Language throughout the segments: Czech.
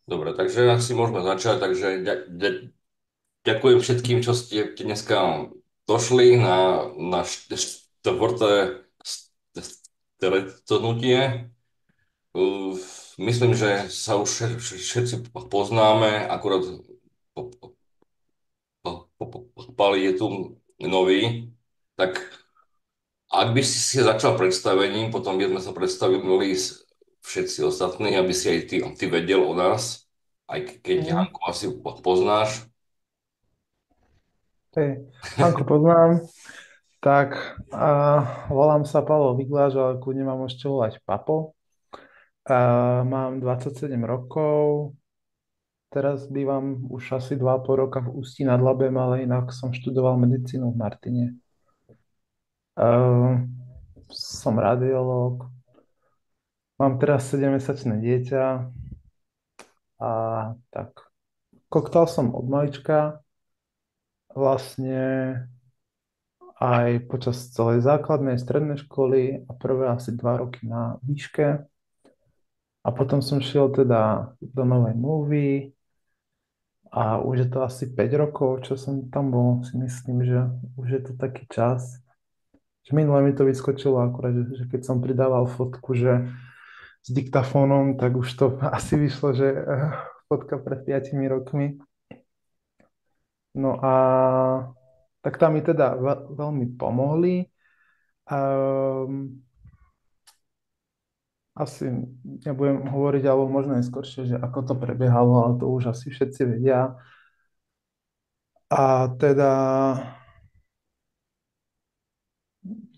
Dobre, takže asi môžeme začať. Takže ďakujem všetkým, čo ste dneska došli na štvrté stretnutie. Uh, Myslím, že sa už všetci poznáme, akurát Pali je tu nový. Tak ak by si začal predstavením, potom by sme sa predstavili všetci ostatní, aby si aj ty vedel o nás, aj keď Mm. Hanku asi poznáš. Hej, Hanku poznám, tak volám sa Pavol Vigláš, ale kľudne ma môžete volať Papo. Mám 27 rokov, teraz bývam už asi 2,5 roka v Ústí nad Labem, ale inak som študoval medicínu v Martine. A, som radiológ, mám teraz 7-mesačné dieťa a tak koktal som od malička, vlastne aj počas celej základnej, strednej školy a prvé asi 2 roky na výške. A potom som šiel teda do novej mluvy a už je to asi 5 rokov, čo som tam bol. Si myslím, že už je to taký čas. Že minule mi to vyskočilo akurát, že keď som pridával fotku, že s diktafónom, tak už to asi vyšlo, že fotka pred 5 rokmi. No a tak tam mi teda veľmi pomohli. Um, Asi nebudem hovoriť, alebo možno aj skôršie, že ako to prebiehalo, ale to už asi všetci vedia. A teda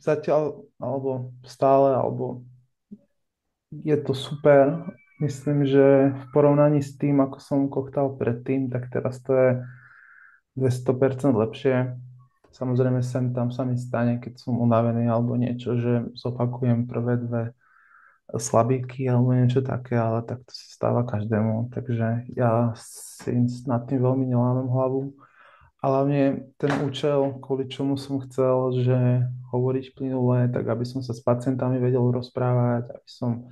zatiaľ, alebo stále, alebo je to super. Myslím, že v porovnaní s tým, ako som koktal predtým, tak teraz to je 200% lepšie. Samozrejme, sem tam sa mi stane, keď som unavený alebo niečo, že zopakujem prvé dve slabíky alebo niečo také, ale tak to sa stáva každému. Takže ja si nad tým veľmi nelámem hlavu. A hlavne ten účel, kvôli čomu som chcel, že hovoriť plynule, tak aby som sa s pacientami vedel rozprávať, aby som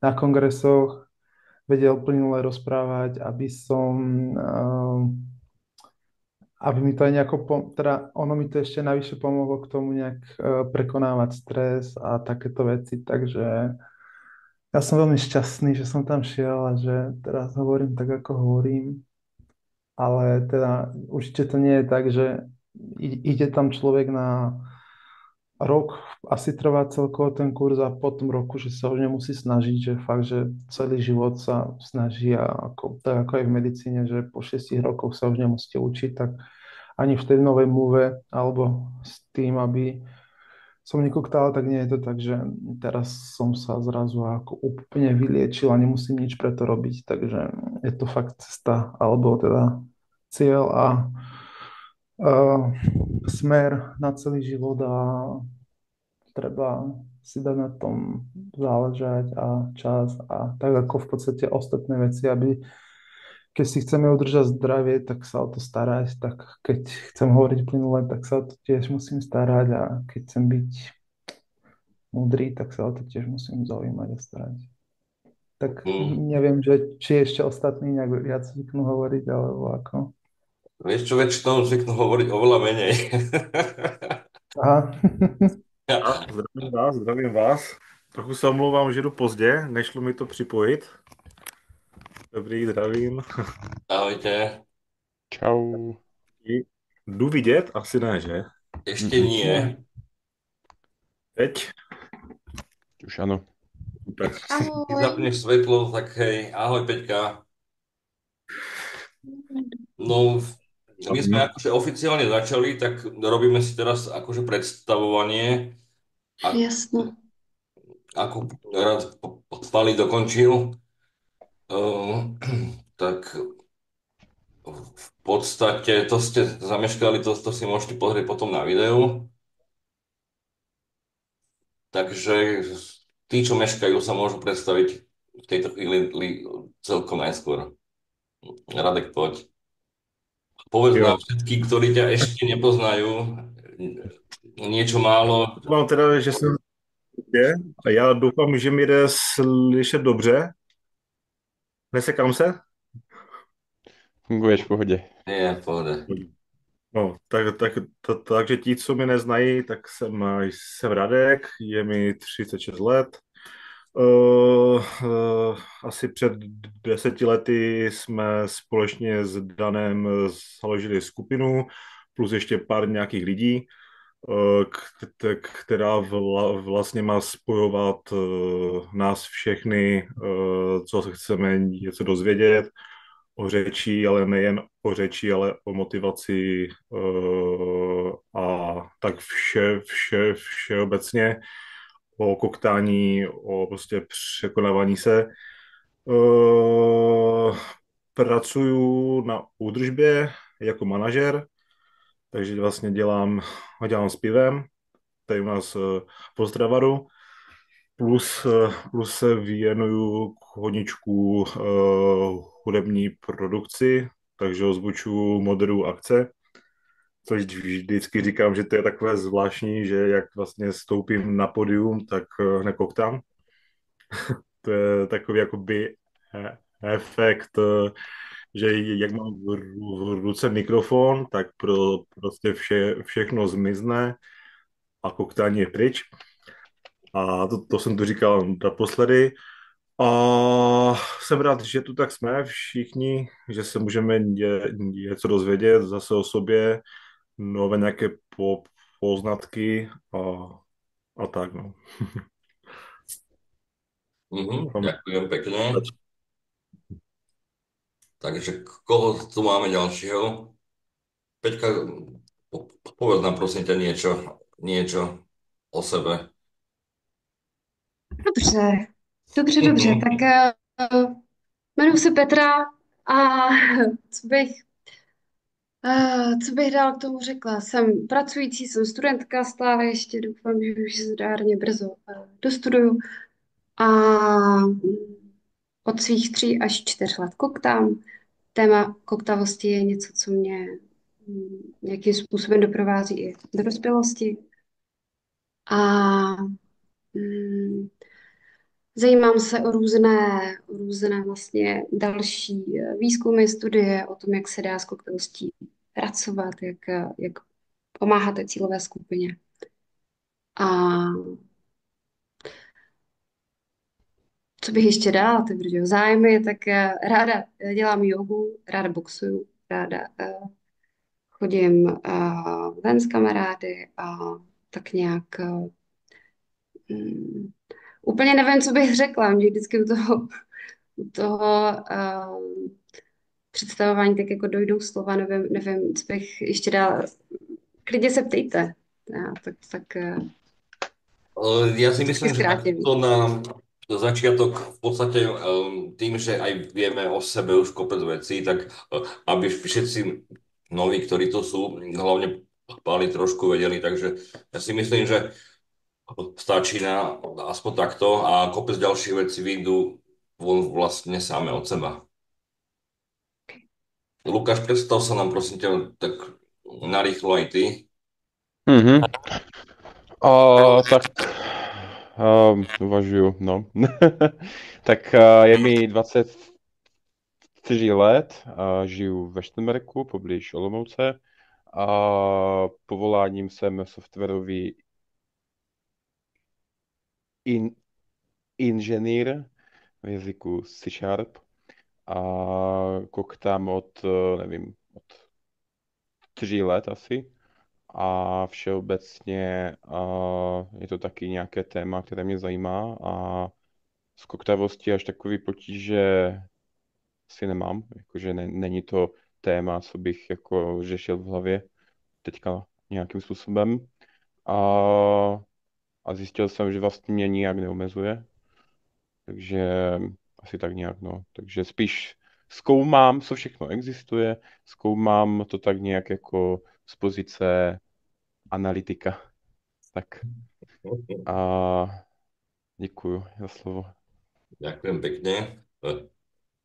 na kongresoch vedel plynule rozprávať, aby mi to aj nejako, teda ono mi to ešte navyše pomohlo k tomu nejak prekonávať stres a takéto veci, takže ja som veľmi šťastný, že som tam šiel a že teraz hovorím tak, ako hovorím, ale teda určite to nie je tak, že ide tam človek na rok, asi trvá celkovo ten kurz a po tom roku, že sa už nemusí snažiť, že fakt, že celý život sa snaží a ako, tak ako aj v medicíne, že po 6 rokoch sa už nemusíte učiť, tak ani v tej novej mluve alebo s tým, aby som nekoktal, tak nie je to tak, že teraz som sa zrazu ako úplne vyliečil a nemusím nič preto robiť. Takže je to fakt cesta, alebo teda cieľ a smer na celý život a treba si dať na tom záležať a čas a tak ako v podstate ostatné veci, aby keď si chceme udržať zdravie, tak sa o to starať, tak keď chcem hovoriť plynule, tak sa o to tiež musím starať a keď chcem byť múdry, tak sa o to tiež musím zaujímať a starať. Tak Mm. neviem, že či ešte ostatní nejak viac zvyknú hovoriť, alebo ako. Vieš čo, väčšinou zvyknú hovoriť oveľa menej. Aha. Ja. A zdravím vás, zdravím vás. Trochu se omlouvám, že jdu pozdě, nešlo mi to připojit. Dobrý, zdravím. Ahojte. Čau. Jdu vidět? Asi ne, že? Ešte nie. Nie. Teď? Už áno. Super. Ty Ahoj. zapneš svetlo, tak hej. Ahoj, Peťka. No, my sme akože oficiálne začali, tak robíme si teraz akože predstavovanie, a- Jasno. ako rád Pali dokončil. Uh, tak v podstate to ste zameškali, to si môžete pozrieť potom na videu. Takže tí, čo meškajú, sa môžu predstaviť v tejto chvíli celkom najskôr. Radek, poď. Povedz Jo. nám všetkým, ktorí ťa ešte nepoznajú, niečo málo. Mám teda, že jsem je, a já doufám, že mi jde slyšet dobře. Nesekám se? Funguješ v pohodě. Nie, v pohode. No, takže ti, co mě neznají, tak jsem Radek, je mi 36 let. Asi před 10 lety jsme společně s Danem založili skupinu, plus ještě pár nějakých lidí, která vlastně má spojovat nás všechny, co se chceme něco dozvědět o řeči, ale nejen o řeči, ale o motivaci a tak všeobecně o koktání, o prostě překonávání se. Pracuju na údržbě jako manažer, takže vlastně dělám s pivem, tady u nás v Ostravaru, plus se věnuju hodničku hudební produkci, takže ozvučuju, moderuju akce, což vždycky říkám, že to je takové zvláštní, že jak vlastně stoupím na podium, tak hned koktám. To je takový jakoby efekt, že jak mám v ruce mikrofon, tak prostě všechno zmizne a koktání je pryč. A to jsem tu říkal naposledy. A jsem rád, že tu tak jsme všichni, že se můžeme něco dozvědět zase o sobě, nové nějaké poznatky a tak, no. Ďakujem pekne. Takže koho tu máme ďalšieho? Peťka, povedz nám prosím ťa niečo o sebe. Dobře, dobře. Tak jmenuji se Petra a co bych, co bych dál k tomu řekla? Jsem pracující, jsem studentka stále ještě, doufám, že už zdárně brzo dostuduju a od svých 3 až 4 let koktám. Téma koktavosti je něco, co mě nějakým způsobem doprovází i do dospělosti. A mm, zajímám se o různé vlastně další výzkumy, studie o tom, jak se dá s koktailostí pracovat, jak pomáhat té cílové skupině. A co bych ještě dala, ty brďo, zájmy, tak ráda dělám jogu, ráda boxuju, ráda chodím ven s kamarády a tak nějak mm, úplně nevím, co bych řekla. Mě vždycky u toho představování tak jako dojdou slova, nevím, co bych ještě dál. Klidně se ptejte. Tak Ja si myslím, že zkrátěný. takto na začiatok v podstate tým, že aj vieme o sebe už kopec vecí, tak aby všetci noví, ktorí tu sú, hlavne Páli trošku vedeli, takže ja si myslím, že stačí na aspoň takto a kopec ďalších vecí vyjdú von vlastne same od seba. Lukáš, predstav sa nám prosím ťa tak narýchlo aj ty. Tak uvažuju, no. Tak je mi 23 let, žiju ve Šternberku, poblíž Olomouce. A povoláním jsem softwarový inženýr v jazyku C# a koktám nevím, od 3 let asi. A všeobecně je to taky nějaké téma, které mě zajímá a z koktavosti až takový potíže si nemám, jakože není to téma, co bych jako řešil v hlavě teďka nějakým způsobem a zjistil jsem, že vlastně mě nijak neomezuje, takže asi tak nějak, no. Takže spíš zkoumám, co všechno existuje, zkoumám to tak nějak jako z pozice analytika. Tak a děkuju za slovo. Ďakujem pekne.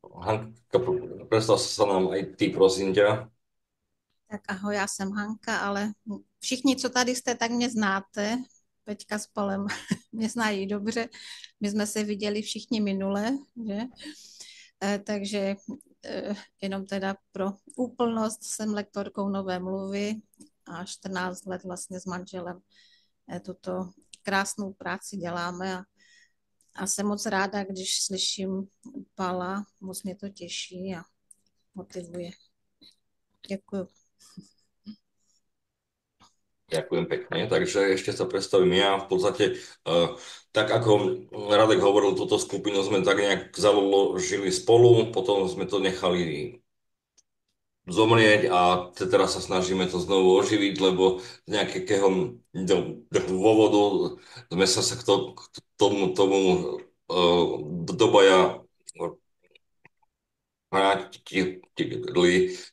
Hanka, predstav sa nám aj ty, prosím ťa. Tak ahoj, já jsem Hanka, ale všichni, co tady jste, tak mě znáte. Peťka s Palem mě znají dobře. My jsme se viděli všichni minule, že? Takže jenom teda pro úplnost, jsem lektorkou nové mluvy a 14 let vlastně s manželem tuto krásnou práci děláme a jsem moc ráda, když slyším Pala, moc mě to těší a motivuje. Děkuju. Ďakujem pekne, takže ešte sa predstavím ja. V podstate, tak ako Radek hovoril, túto skupinu sme tak nejak založili spolu, potom sme to nechali zomrieť a teraz sa snažíme to znovu oživiť, lebo z nejakého dôvodu sme sa k tomu dobaja vrátili.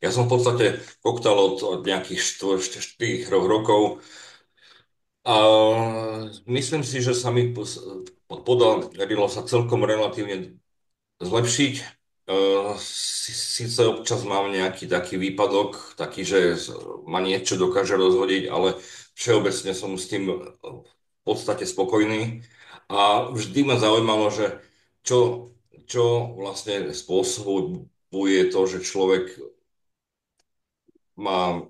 Ja som v podstate koktal od nejakých 4 rokov a myslím si, že sa mi podarilo sa celkom relatívne zlepšiť. Sice občas mám nejaký taký výpadok, taký, že ma niečo dokáže rozhodiť, ale všeobecne som s tým v podstate spokojný. A vždy ma zaujímalo, že čo vlastne spôsobuje to, že človek má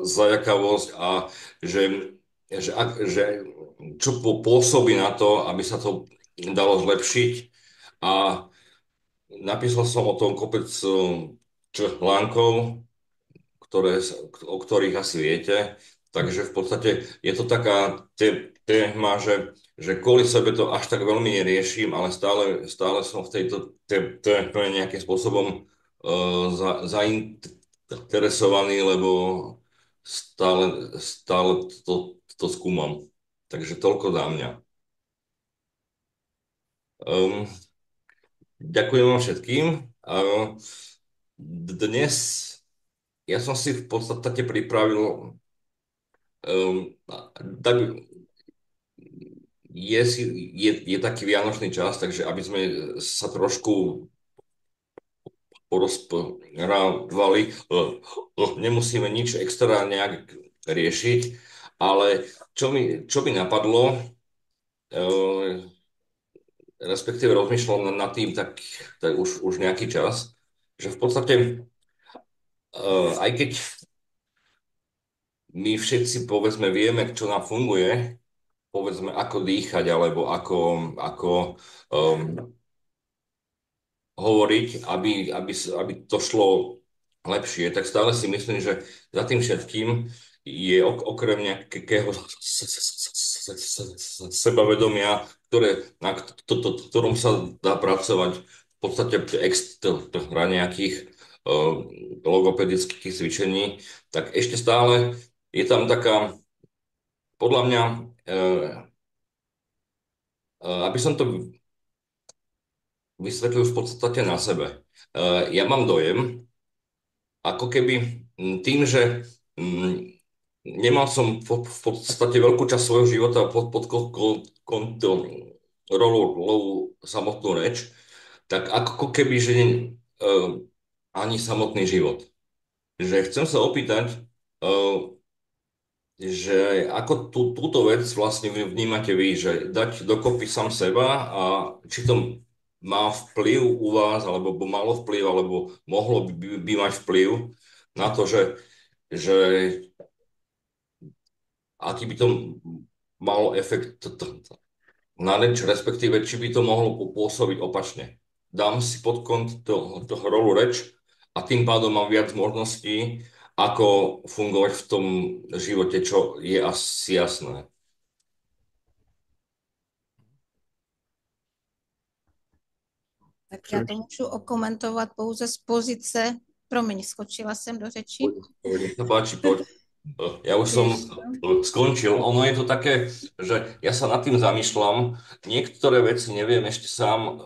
zajakavosť a že čo pôsobí na to, aby sa to dalo zlepšiť. A napísal som o tom kopec článkov, o ktorých asi viete. Takže v podstate je to taká téma, že kvôli sebe to až tak veľmi neriešim, ale stále som v tejto téme nejakým spôsobom zainteresovaný, lebo stále to skúmam. Takže toľko za mňa. Ďakujem vám všetkým. Dnes ja som si v podstate pripravil tak je taký vianočný čas, takže aby sme sa trošku porozprávali, nemusíme nič extra nejak riešiť, ale čo mi napadlo, respektíve rozmýšľam nad tým tak už nejaký čas, že v podstate aj keď my všetci povedzme vieme, čo nám funguje, povedzme ako dýchať alebo ako hovoriť, aby to šlo lepšie, tak stále si myslím, že za tým všetkým je okrem nejakého sebavedomia, na ktorom sa dá pracovať v podstate extra nejakých logopedických cvičení, tak ešte stále je tam taká, podľa mňa, aby som to vysvetlil v podstate na sebe. Ja mám dojem, ako keby tým, že nemal som v podstate veľkú časť svojho života pod kontrolou samotnú reč, tak ako keby, že ani samotný život. Že chcem sa opýtať, že ako túto vec vlastne vnímate vy, že dať dokopy sám seba a či to má vplyv u vás, alebo malo vplyv, alebo mohlo by mať vplyv na to, že aký by to malo efekt na reč, respektíve či by to mohlo pôsobiť opačne. Dám si pod toho rolu reč a tým pádom mám viac možností, ako fungovať v tom živote, čo je asi jasné. Tak já to můžu okomentovat pouze z pozice, promiň, skočila jsem do řeči. Nech sa páči, poď. Ja už som skončil. Ono je to také, že ja sa nad tým zamýšľam. Niektoré veci neviem ešte sám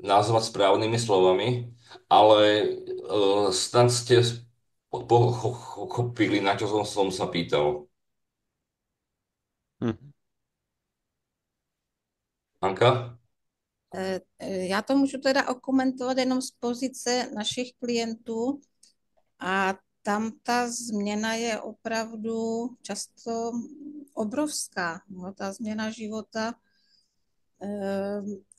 nazvať správnymi slovami, ale snad ste pochopili, na čo som sa pýtal. Anka? Já to můžu teda okomentovat jenom z pozice našich klientů a tam ta změna je opravdu často obrovská. No, ta změna života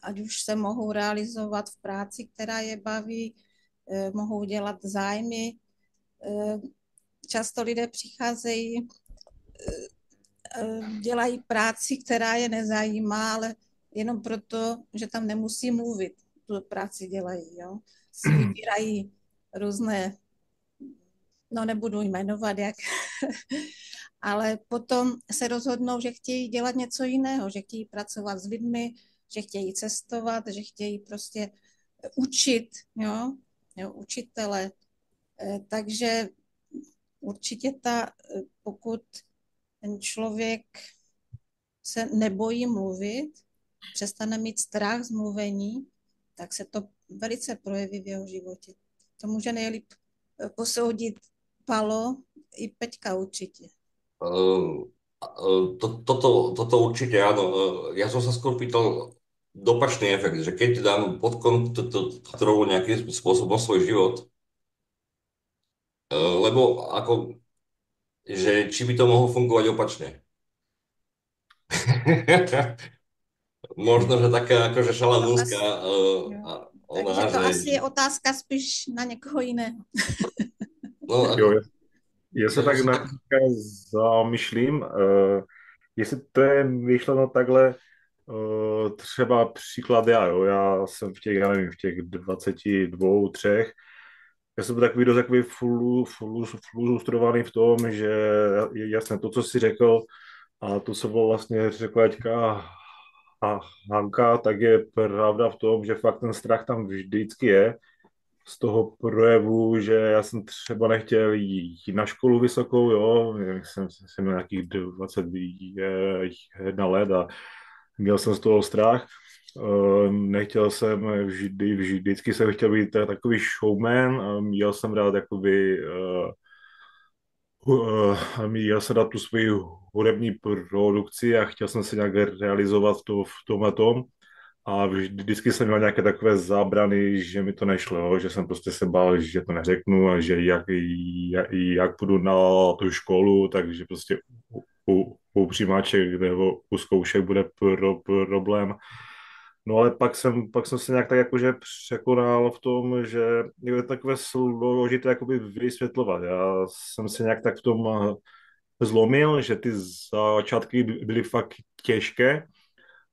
ať už se mohou realizovat v práci, která je baví, mohou dělat zájmy. Často lidé přicházejí, dělají práci, která je nezajímá, ale jenom proto, že tam nemusí mluvit, tu práci dělají. Jo? Si vybírají různé, no nebudu jmenovat, jak, ale potom se rozhodnou, že chtějí dělat něco jiného, že chtějí pracovat s lidmi, že chtějí cestovat, že chtějí prostě učit, jo, učitele. Takže určitě pokud ten člověk se nebojí mluvit, přestane mít strach z mluvení, tak se to velice projeví v jeho životě. To může nejlíp posoudit Palo i Peťka určitě. Toto určite áno. Ja som sa skôr pýtal dopačný efekt, že keď dám pod kontrolu nejakým spôsobom svoj život, lebo ako, že či by to mohlo fungovať opačne. Možno, že taká akože šalamúnska ona, takže to že... asi je otázka spíš na někoho jiného. No, Jo, já se tak na zamýšlím, jestli to je myšleno takhle, třeba příklad já jsem v těch, já nevím, v těch 22, 3, já jsem takový dost takový full frustrovaný v tom, že jasně to, co jsi řekl, a to, co vlastně řekla teďka a Hanka, tak je pravda v tom, že fakt ten strach tam vždycky je z toho projevu, že já jsem třeba nechtěl jít na školu vysokou, jo, jsem měl nějakých 21 let a měl jsem z toho strach. Nechtěl jsem vždycky jsem chtěl být takový showman, měl jsem rád jakoby měl jsem dát tu svoji hudební produkci a chtěl jsem se nějak realizovat v tomhletom. A vždycky jsem měl nějaké takové zábrany, že mi to nešlo, jo? Že jsem prostě se bál, že to neřeknu a že jak půjdu na tu školu, takže prostě u přijímaček nebo u zkoušek bude problém. No ale pak jsem se nějak tak jakože překonal v tom, že je takové složité jakoby vysvětlovat. Já jsem se nějak tak v tom zlomil, že ty začátky byly fakt těžké,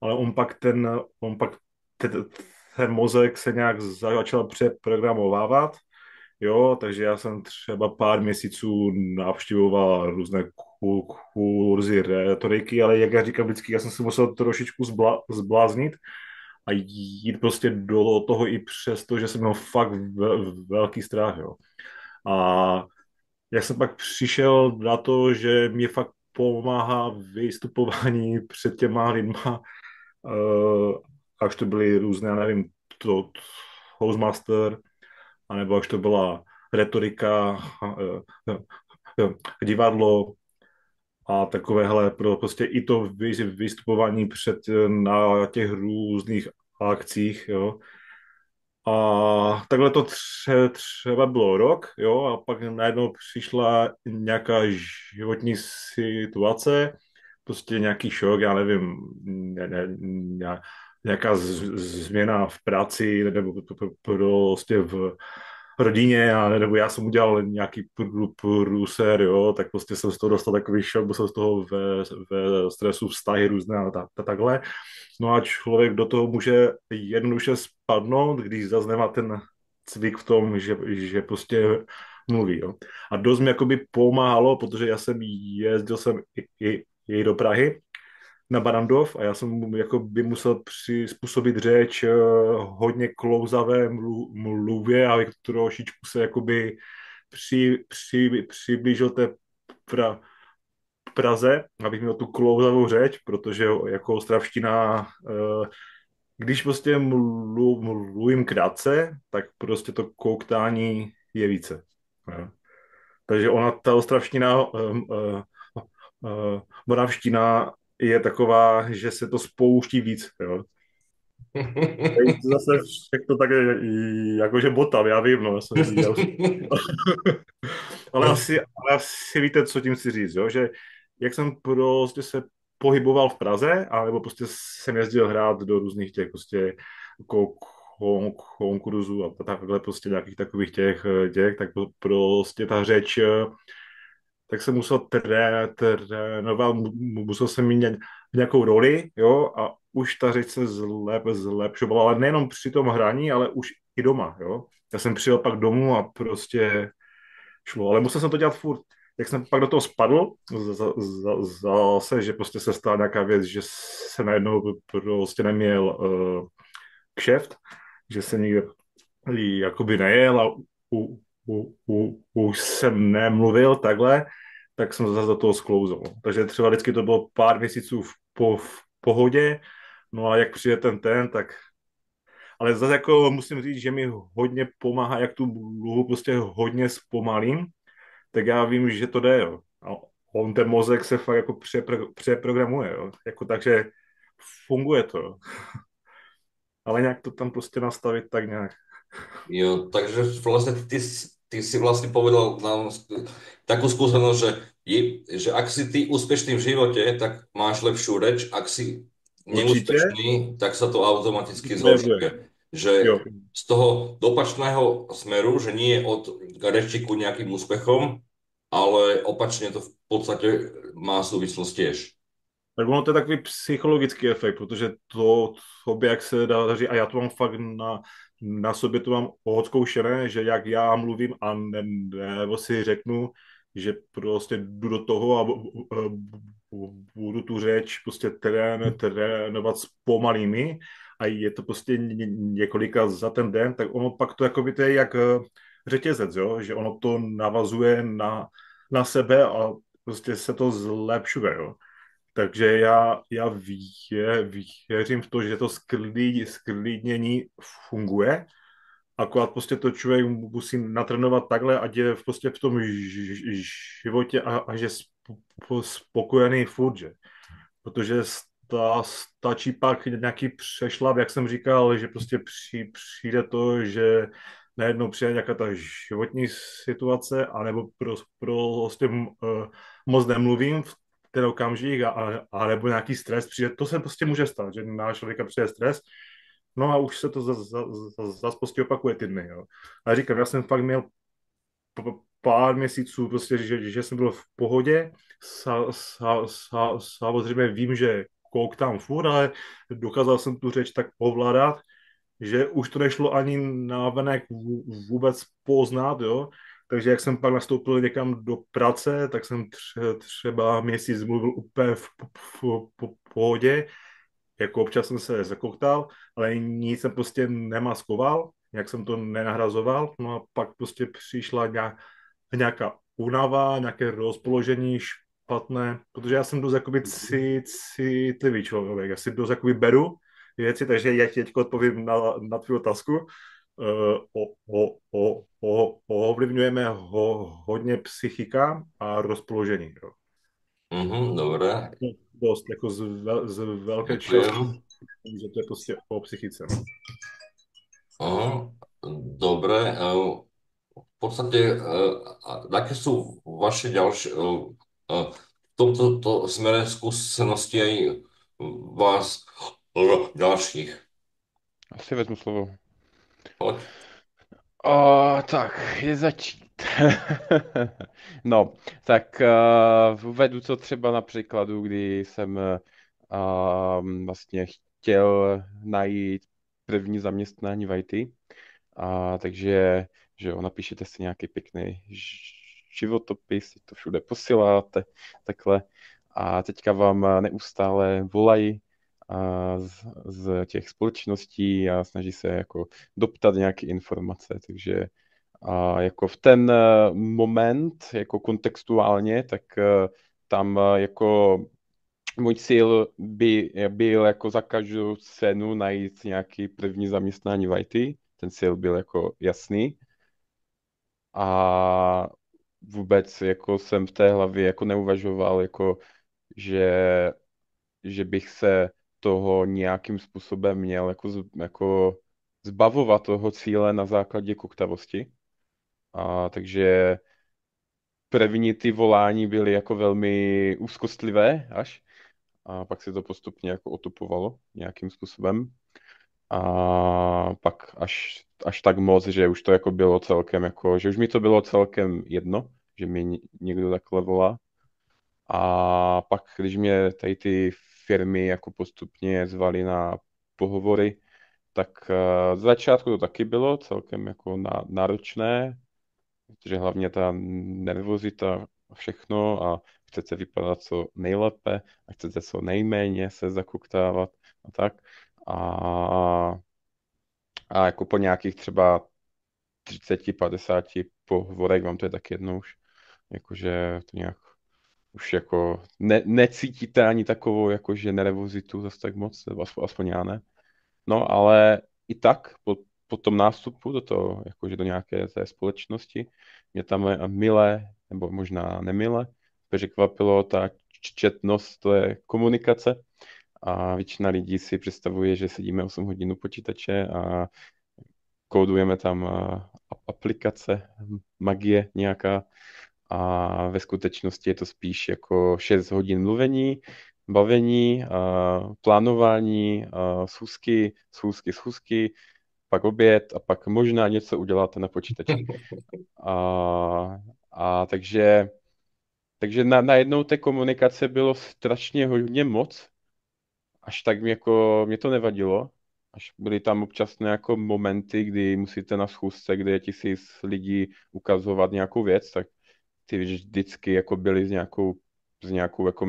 ale on pak ten mozek se nějak začal přeprogramovávat, jo, takže já jsem třeba pár měsíců navštěvoval různé kurzy retoriky, ale jak já říkám vždycky, já jsem se musel trošičku zbláznit a jít prostě do toho i přesto, že jsem měl fakt velký strach, jo. A já jsem pak přišel na to, že mě fakt pomáhá vystupování před těma lidma, až to byly různé, já nevím, Toastmaster, anebo až to byla retorika, divadlo a takovéhle, prostě i to vystupování na těch různých akcích, jo. A takhle to třeba bylo rok, jo, a pak najednou přišla nějaká životní situace, prostě nějaký šok, já nevím, nějaká změna v práci, nebo prostě v rodině, nebo já jsem udělal nějaký průser, jo, tak prostě jsem z toho dostal takový šok, byl jsem z toho ve stresu, vztahy různé a takhle. No a člověk do toho může jednoduše spadnout, když zase nemá ten cvik v tom, že prostě mluví. Jo. A dost mi jakoby pomáhalo, protože já jsem jezdil i do Prahy na Barandov a já jsem jako by musel přizpůsobit řeč hodně klouzavé mluvě, abych trošičku se jakoby přiblížil té Praze, abych měl tu klouzavou řeč, protože jako ostravština, když prostě mluvím krátce, tak prostě to kouktání je více. Jo. Takže ona, ta ostravština, moravština je taková, že se to spouští víc. Jo. Zase to tak jakože botám, já vím, no. Ale asi víte, co tím chci říct, jo? Že jak jsem prostě se pohyboval v Praze, anebo prostě jsem jezdil hrát do různých těch prostě konkurzů a takhle prostě nějakých takových těch, tak prostě ta řeč, tak jsem musel trénovat, musel jsem mít nějakou roli, jo, a už ta řeč se zlepšovala, ale nejenom při tom hraní, ale už i doma, jo. Já jsem přijel pak domů a prostě šlo, ale musel jsem to dělat furt. Jak jsem pak do toho spadl, zase, že prostě se stala nějaká věc, že se najednou prostě neměl kšeft, že se nikde jakoby nejel a už jsem nemluvil takhle, tak jsem zase do toho sklouzl. Takže třeba vždycky to bylo pár měsíců v pohodě, no a jak přijde tak ale zase jako musím říct, že mi hodně pomáhá, jak tu mluvu prostě hodně zpomalím, tak já vím, že to jde, jo. A on ten mozek se fakt jako přeprogramuje, jo. Jako takže funguje to, jo. Ale nějak to tam prostě nastavit tak nějak. Jo, takže vlastne ty si vlastne povedal nám takú skúsenosť, že ak si ty úspešný v živote, tak máš lepšiu reč, ak si Určitě neúspešný, tak sa to automaticky nebude. zhoršuje. Že Jo. z toho dopačného smeru, že nie od reči ku nejakým úspechom, ale opačne to v podstate má súvislosť tiež. Tak ono to je takový psychologický efekt, protože to sobě, jak se dá říct, a já to mám fakt na sobě to mám odzkoušené, že jak já mluvím a nebo si řeknu, že prostě jdu do toho a budu tu řeč prostě trénovat s pomalými a je to prostě několika za ten den, tak ono pak to jako to je jak řetězec, jo? Že ono to navazuje na sebe a prostě se to zlepšuje, jo. Takže já věřím v to, že to sklidnění funguje, akorát prostě to člověk musí natrénovat takhle, ať je prostě v tom životě a že spokojený furt, že? Protože stačí pak nějaký přešlap, jak jsem říkal, že prostě přijde to, že najednou přijde nějaká ta životní situace, anebo prostě moc nemluvím v ten okamžik, a nebo nějaký stres přijde, to se prostě může stát, že na člověka přijde stres, no a už se to zase prostě opakuje ty dny, jo. A říkám, já jsem fakt měl pár měsíců, prostě, že jsem byl v pohodě, samozřejmě vím, že koukám furt, ale dokázal jsem tu řeč tak ovládat, že už to nešlo ani navenek vůbec poznat, jo. Takže jak jsem pak nastoupil někam do práce, tak jsem třeba měsíc mluvil úplně v pohodě, jako občas jsem se zakoktal, ale nic jsem prostě nemaskoval, jak jsem to nenahrazoval, no a pak prostě přišla nějaká únava, nějaké rozpoložení špatné, protože já jsem dost jakoby citlivý člověk, já si dost jakoby beru věci, takže já ti teď odpovím na tvou otázku. Ovlivňujeme hodně psychika a rozpoložení. Jo. Dobre. Dost, jako z velké části, že to je prostě o psychice. Dobre. V podstate, aké sú vaše ďalšie, v tomto smere skúsenosti aj vás ďalších? Asi vezmu slovo. Poď. Tak, kde začít? No, tak uvedu to třeba na příkladu, kdy jsem vlastně chtěl najít první zaměstnání v IT. Takže, že jo, napíšete si nějaký pěkný životopis, to všude posíláte, takhle. A teďka vám neustále volají z těch společností a snaží se jako doptat nějaké informace, takže jako v ten moment, jako kontextuálně, tak tam jako můj cíl by byl jako za každou cenu najít nějaký první zaměstnání v IT, ten cíl byl jako jasný a vůbec jako jsem v té hlavě jako neuvažoval, jako že bych se toho nějakým způsobem měl jako zbavovat toho cíle na základě koktavosti. Takže první ty volání byly jako velmi úzkostlivé až. a pak se to postupně jako otupovalo nějakým způsobem. A pak až tak moc, že už to jako bylo celkem jako, že už mi to bylo celkem jedno, že mi někdo takhle volá. A pak, když mě tady ty firmy jako postupně zvali na pohovory, tak z začátku to taky bylo celkem jako náročné, protože hlavně ta nervozita a všechno a chcete vypadat co nejlépe a chcete co nejméně se zakuktávat a tak. A, a jako po nějakých třeba 30-50 pohovorech vám to je tak jedno už, jakože to nějak už jako necítíte ani takovou jakože nervozitu zase tak moc, nebo aspoň já ne. No, ale i tak po tom nástupu do toho, jakože do nějaké té společnosti, mě tam milé, nebo možná nemile, překvapilo ta četnost té komunikace a většina lidí si představuje, že sedíme 8 hodin u počítače a kódujeme tam aplikace, magie nějaká a ve skutečnosti je to spíš jako 6 hodin mluvení, bavení, plánování, schůzky, pak oběd a pak možná něco uděláte na počítači. Takže najednou té komunikace bylo strašně hodně moc, až tak mě to nevadilo, až byly tam občas jako momenty, kdy musíte na schůzce, kde je 1000 lidí ukazovat nějakou věc, tak ty vždycky jako byly s nějakou jako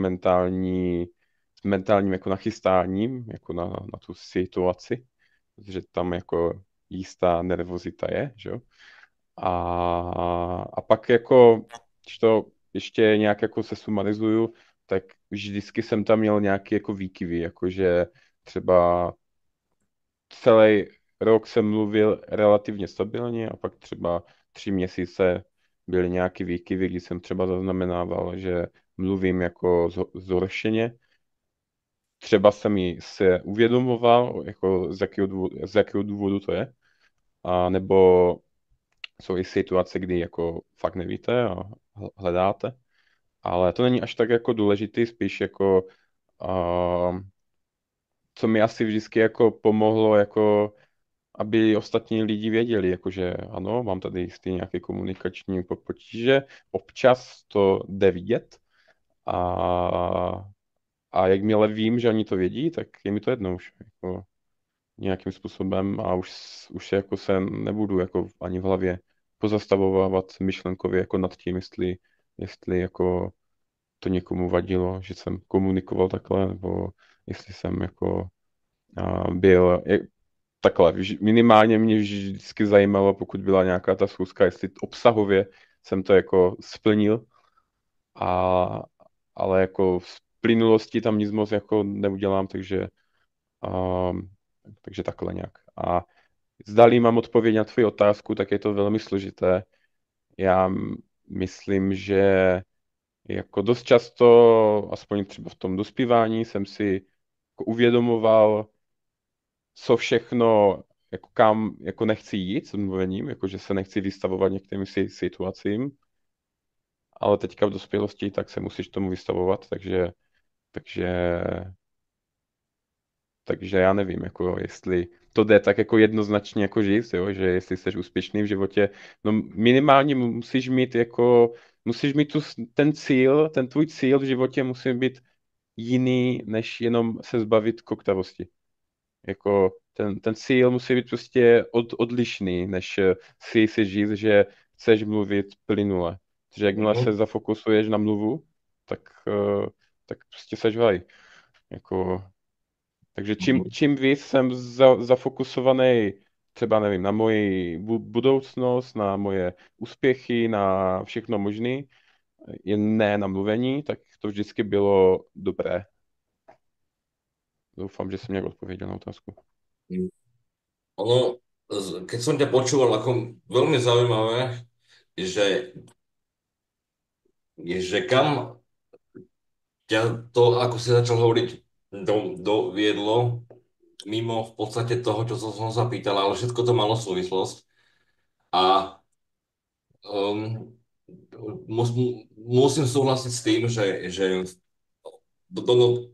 s mentálním jako nachystáním jako na tu situaci, protože tam jako jistá nervozita je, že jo. A pak jako, když to ještě nějak jako se sumarizuju, tak vždycky jsem tam měl nějaký jako výkyvy, jakože třeba celý rok jsem mluvil relativně stabilně a pak třeba 3 měsíce byly nějaký výkyvy, kdy jsem třeba zaznamenával, že mluvím jako zhoršeně. Třeba jsem mi se uvědomoval, jako z jakého důvodu to je, a nebo jsou i situace, kdy jako fakt nevíte a hledáte, ale to není až tak jako důležitý, spíš jako co mi asi vždycky jako pomohlo, jako aby ostatní lidi věděli, jakože ano, mám tady jistý nějaké komunikační potíže, občas to jde vidět a, a jakmile vím, že oni to vědí, tak je mi to jedno už jako nějakým způsobem a už se nebudu jako ani v hlavě pozastavovávat myšlenkově jako nad tím, jestli jako to někomu vadilo, že jsem komunikoval takhle, nebo jestli jsem jako byl takhle. Minimálně mě vždycky zajímalo, pokud byla nějaká ta schůzka, jestli obsahově jsem to jako splnil, a, ale jako v plynulosti tam nic moc jako neudělám, takže takhle nějak. A zdali mám odpověď na tvoji otázku, tak je to velmi složité. Já myslím, že jako dost často, aspoň třeba v tom dospívání, jsem si jako uvědomoval, co všechno, jako kam jako nechci jít s mluvením, jako že se nechci vystavovat některým situacím, ale teďka v dospělosti tak se musíš tomu vystavovat, takže, takže já nevím, jako jestli to jde tak jako jednoznačně jako říct, jo, že jestli jsi úspěšný v životě, no minimálně musíš mít ten tvůj cíl v životě musí být jiný, než jenom se zbavit koktavosti. Jako ten cíl musí být prostě odlišný, než si říct, že chceš mluvit plynule. Protože jakmile se Mhm. zafokusuješ na mluvu, tak prostě seš v háji. Jako, takže čím víc jsem zafokusovaný třeba, nevím, na moji budoucnost, na moje úspěchy, na všechno možné, jen ne na mluvení, tak to vždycky bylo dobré. Doufám, že jsem nějak odpověděl na otázku. Ono, keď som ťa počúval, ako veľmi zaujímavé, že, že kam ťa to, ako si začal hovoriť, doviedlo, mimo v podstate toho, čo som sa pýtal, ale všetko to malo súvislosť. A um, musím súhlasiť s tým, že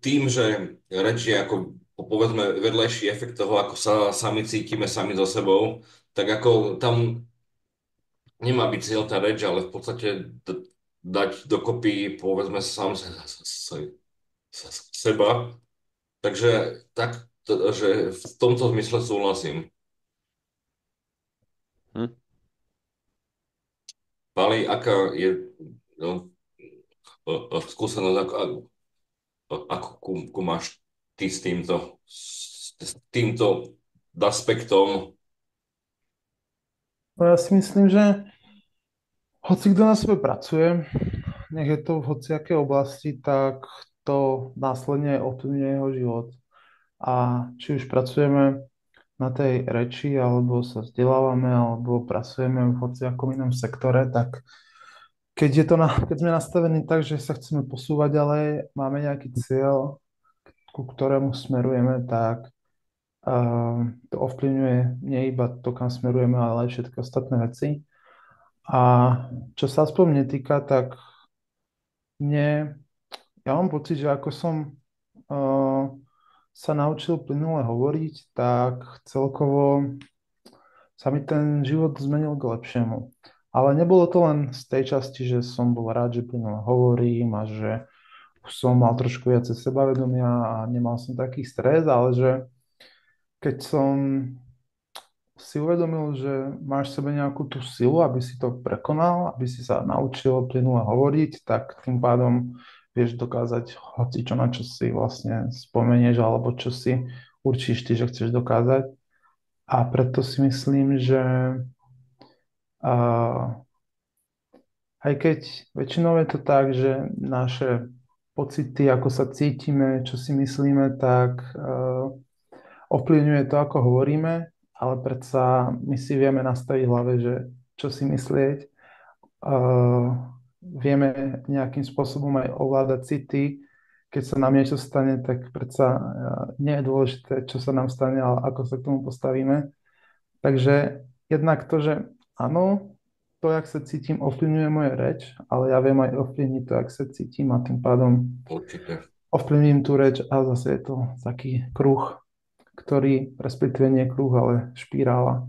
tým, že reč je ako povedzme vedlejší efekt toho, ako sa sami cítime sami so sebou, tak ako tam nemá byť cieľ tá reč, ale v podstate dať dokopy povedzme seba. Takže tak, že v tomto zmysle súhlasím. Hm? Pali, aká je no, skúsenosť, ako máš ty s týmto aspektom? No ja si myslím, že hoci kto na sebe pracuje, nech je to v hociakej oblasti, tak to následne ovplyvňuje jeho život. A či už pracujeme na tej reči, alebo sa vzdelávame, alebo pracujeme v hociakom inom sektore, tak keď sme nastavení tak, že sa chceme posúvať ďalej, máme nejaký cieľ, ku ktorému smerujeme, tak to ovplyvňuje nie iba to, kam smerujeme, ale aj všetky ostatné veci. A čo sa aspoň mne týka, tak mne, ja mám pocit, že ako som uh, sa naučil plynule hovoriť, tak celkovo sa mi ten život zmenil k lepšiemu. Ale nebolo to len z tej časti, že som bol rád, že plynule hovorím a že už som mal trošku viacej sebavedomia a nemal som taký stres, ale že keď som si uvedomil, že máš v sebe nejakú tú silu, aby si to prekonal, aby si sa naučil plynule hovoriť, tak tým pádom vieš dokázať hoci čo na čo si vlastne spomenieš alebo čo si určíš ty, že chceš dokázať. A preto si myslím, že a, aj keď väčšinou je to tak, že naše pocity, ako sa cítime, čo si myslíme, tak ovplyvňuje to, ako hovoríme, ale predsa my si vieme nastaviť v hlave, že čo si myslieť. Vieme nejakým spôsobom aj ovládať city. Keď sa nám niečo stane, tak predsa nie je dôležité, čo sa nám stane, ale ako sa k tomu postavíme. Takže jednak to, že áno, to, jak sa cítim, ovplyvňuje moje reč, ale ja viem aj ovplyvniť to, jak sa cítim a tým pádom Určite. ovplyvním tú reč a zase je to taký kruh, ktorý, respektíve nie kruh, ale špirála,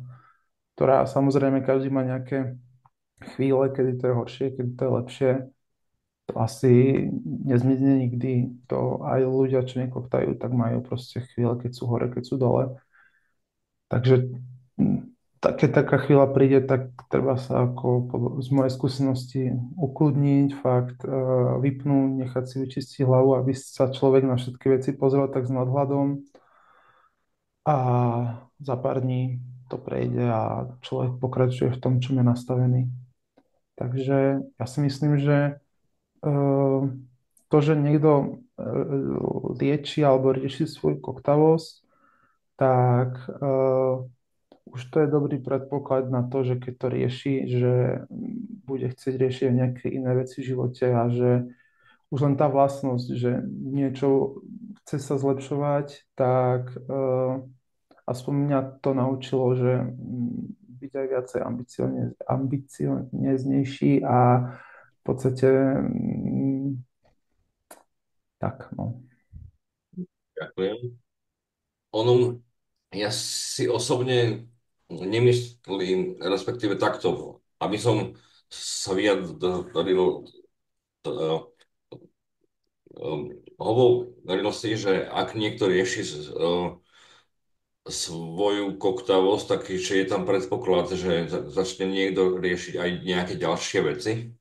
ktorá samozrejme každý má nejaké chvíle, kedy to je horšie, kedy to je lepšie. To asi nezmizne nikdy. To aj ľudia, čo nekoktajú, tak majú proste chvíle, keď sú hore, keď sú dole. Takže keď taká chvíľa príde, tak treba sa ako z mojej skúsenosti ukludniť, fakt vypnúť, nechať si vyčistiť hlavu, aby sa človek na všetky veci pozrel tak s nadhľadom a za pár dní to prejde a človek pokračuje v tom, čom je nastavený. Takže ja si myslím, že to, že niekto lieči alebo rieši svoju koktavosť, tak už to je dobrý predpoklad na to, že keď to rieši, že bude chcieť riešiť aj nejaké iné veci v živote a že už len tá vlastnosť, že niečo chce sa zlepšovať, tak aspoň mňa to naučilo, že byť aj viacej ambicioznejší a v podstate tak, no. Ďakujem. Ono, ja si osobne nemyslím, respektíve takto, aby som sa vyjadril, hovoril si, že ak niekto rieši svoju koktavosť, tak že je tam predpoklad, že začne niekto riešiť aj nejaké ďalšie veci.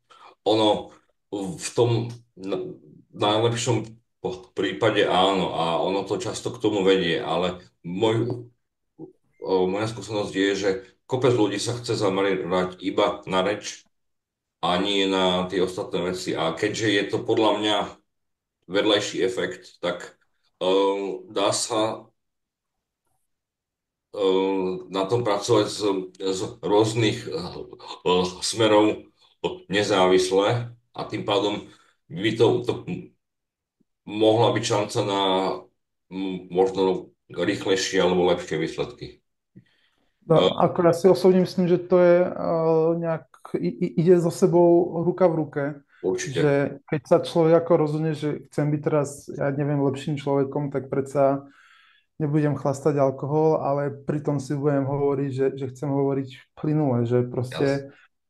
Ono v tom najlepšom prípade áno a ono to často k tomu vedie, ale moja skúsenosť je, že kopec ľudí sa chce zamerať iba na reč a nie na tie ostatné veci. A keďže je to podľa mňa vedľajší efekt, tak dá sa na tom pracovať z rôznych smerov nezávisle a tým pádom by to mohla byť šanca na možno rýchlejšie alebo lepšie výsledky. No, ako ja si osobne myslím, že to je nejak, ide so sebou ruka v ruke. Určite. že keď sa človek ako rozhodne, že chcem byť teraz, ja neviem, lepším človekom, tak predsa nebudem chlastať alkohol, ale pritom si budem hovoriť, že chcem hovoriť plynule, že Jas. proste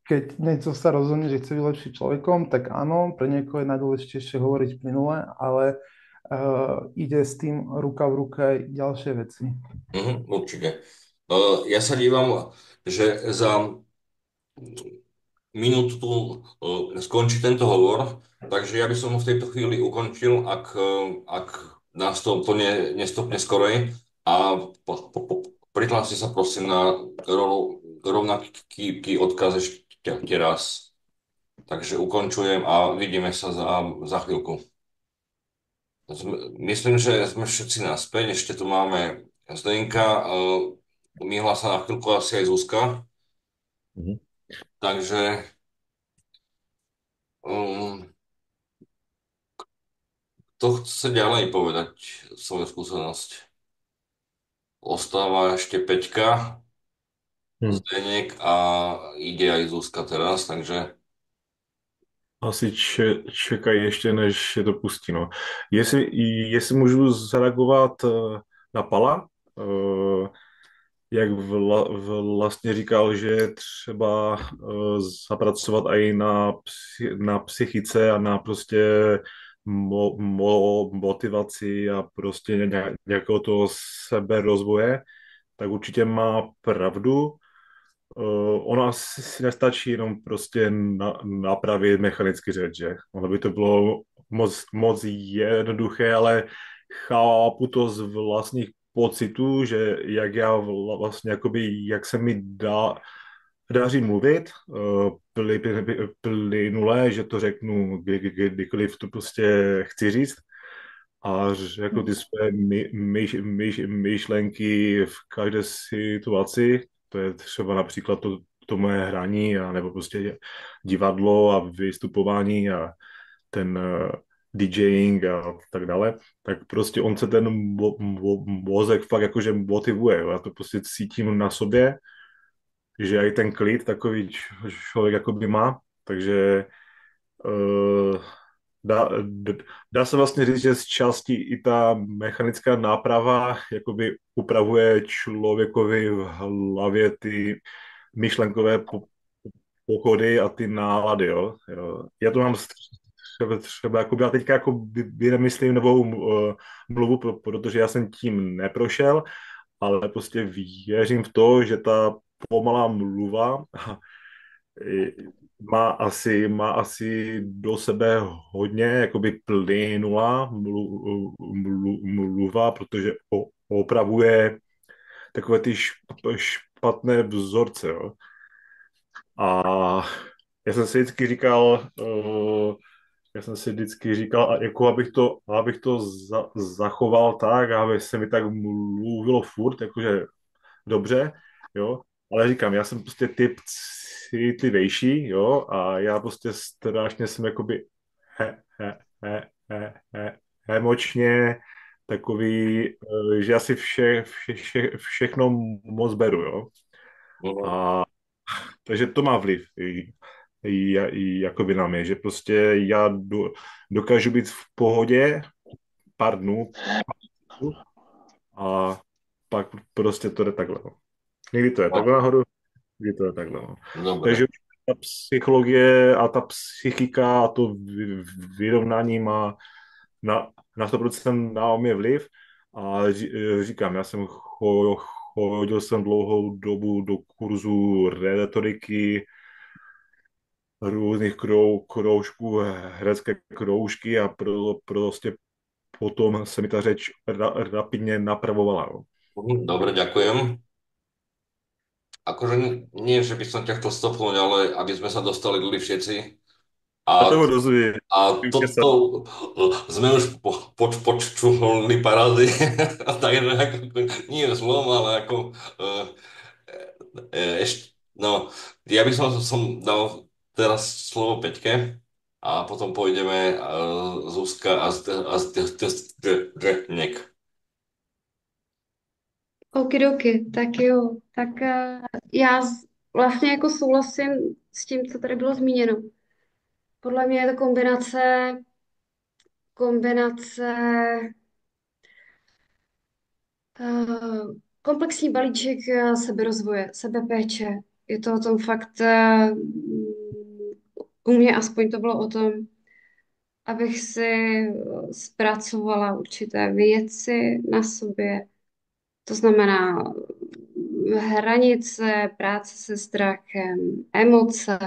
keď niekto sa rozhodne, že chce byť lepším človekom, tak áno, pre niekoho je najdôležitejšie hovoriť plynule, ale ide s tým ruka v ruke aj ďalšie veci. Určite. Ja sa dívam, že za minútu tu skončí tento hovor, takže ja by som ho v tejto chvíli ukončil, ak nás to úplne nestopne skorej a prihláste sa prosím na rovnaký odkaz ešte raz. Takže ukončujem a vidíme sa za chvíľku. Myslím, že sme všetci naspäť. Ešte tu máme Zdenka, umýhla sa na chvíľku asi aj Zuzka. Mhm. Takže um, kto chce ďalej povedať svoju skúsenosť? Ostáva ešte Peťka, Hm. Zdeněk a ide aj Zuzka teraz, takže Asi čekají ještě, než je to pustí. No. Jestli, jestli můžu zareagovat na Pala, jak vlastně říkal, že je třeba zapracovat i na psychice a na prostě motivaci a prostě nějakého toho seberozvoje, tak určitě má pravdu. Ono asi nestačí jenom prostě napravit mechanicky řeč, že? Ono by to bylo moc jednoduché, ale chápu to z vlastních pocitů, že jak já vlastně, jakoby, jak se mi daří mluvit plynule, že to řeknu kdykoliv to prostě chci říct, a řeknu ty své myšlenky v každé situaci. To je třeba například to moje hraní, a nebo prostě divadlo a vystupování a ten DJing a tak dále, tak prostě on se ten mozek fakt jakože motivuje. Jo. Já to prostě cítím na sobě, že i ten klid takový člověk jakoby má, takže uh, dá, dá se vlastně říct, že z části i ta mechanická náprava jakoby upravuje člověkovi v hlavě ty myšlenkové pochody a ty nálady, jo. Já to mám třeba jakoby, já teďka jako by nemyslím novou mluvu, protože já jsem tím neprošel, ale prostě věřím v to, že ta pomalá mluva má asi do sebe hodně jakoby plynulá mluva, protože opravuje takové ty špatné vzorce. Jo. A já jsem si vždycky říkal, jako abych to zachoval tak, aby se mi tak mluvilo furt, jakože dobře, jo, ale říkám, já jsem prostě typ citlivější, jo, a já prostě strašně jsem jakoby he, he, emočně takový, že já si všechno moc beru, jo. A takže to má vliv i jakoby na mě, že prostě já dokážu být v pohodě pár dnů a pak prostě to jde takhle. No. Někdy to je takhle nahoru, někdy to je takhle. No. dobre. Takže ta psychologie a ta psychika a to vyrovnání má na 100% na mě vliv. A říkám, já jsem chodil jsem dlouhou dobu do kurzu retoriky, různých kroužků, herecké kroužky a prostě potom se mi ta řeč rapidně napravovala. No. Dobre, ďakujem. Akože nie, že by som ťa chcel stopnúť, ale aby sme sa dostali doli všetci. A A, toho rozumím. a toto sme už počuli parády. Takže ako, nie zlom, ale ako ešte, no, ja by som dal teraz slovo Peťke a potom pôjdeme Zuzka a Zdeněk. Okidoki, tak jo. Tak já vlastně jako souhlasím s tím, co tady bylo zmíněno. podle mě je to kombinace komplexní balíček seberozvoje, sebepéče. Je to o tom fakt, u mě aspoň to bylo o tom, abych si zpracovala určité věci na sobě. To znamená hranice, práce se strachem, emoce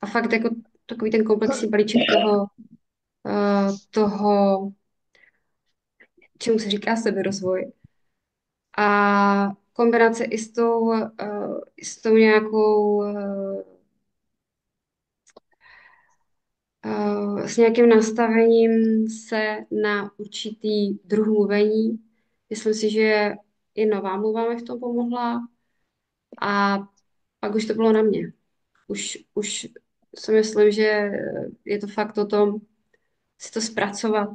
a fakt jako takový ten komplexní balíček toho, čemu se říká seberozvoj. A kombinace i s tou nějakou, s nějakým nastavením se na určitý druh mluvení. Myslím si, že i nová mluva mi v tom pomohla a pak už to bylo na mě. Už si myslím, že je to fakt o tom si to zpracovat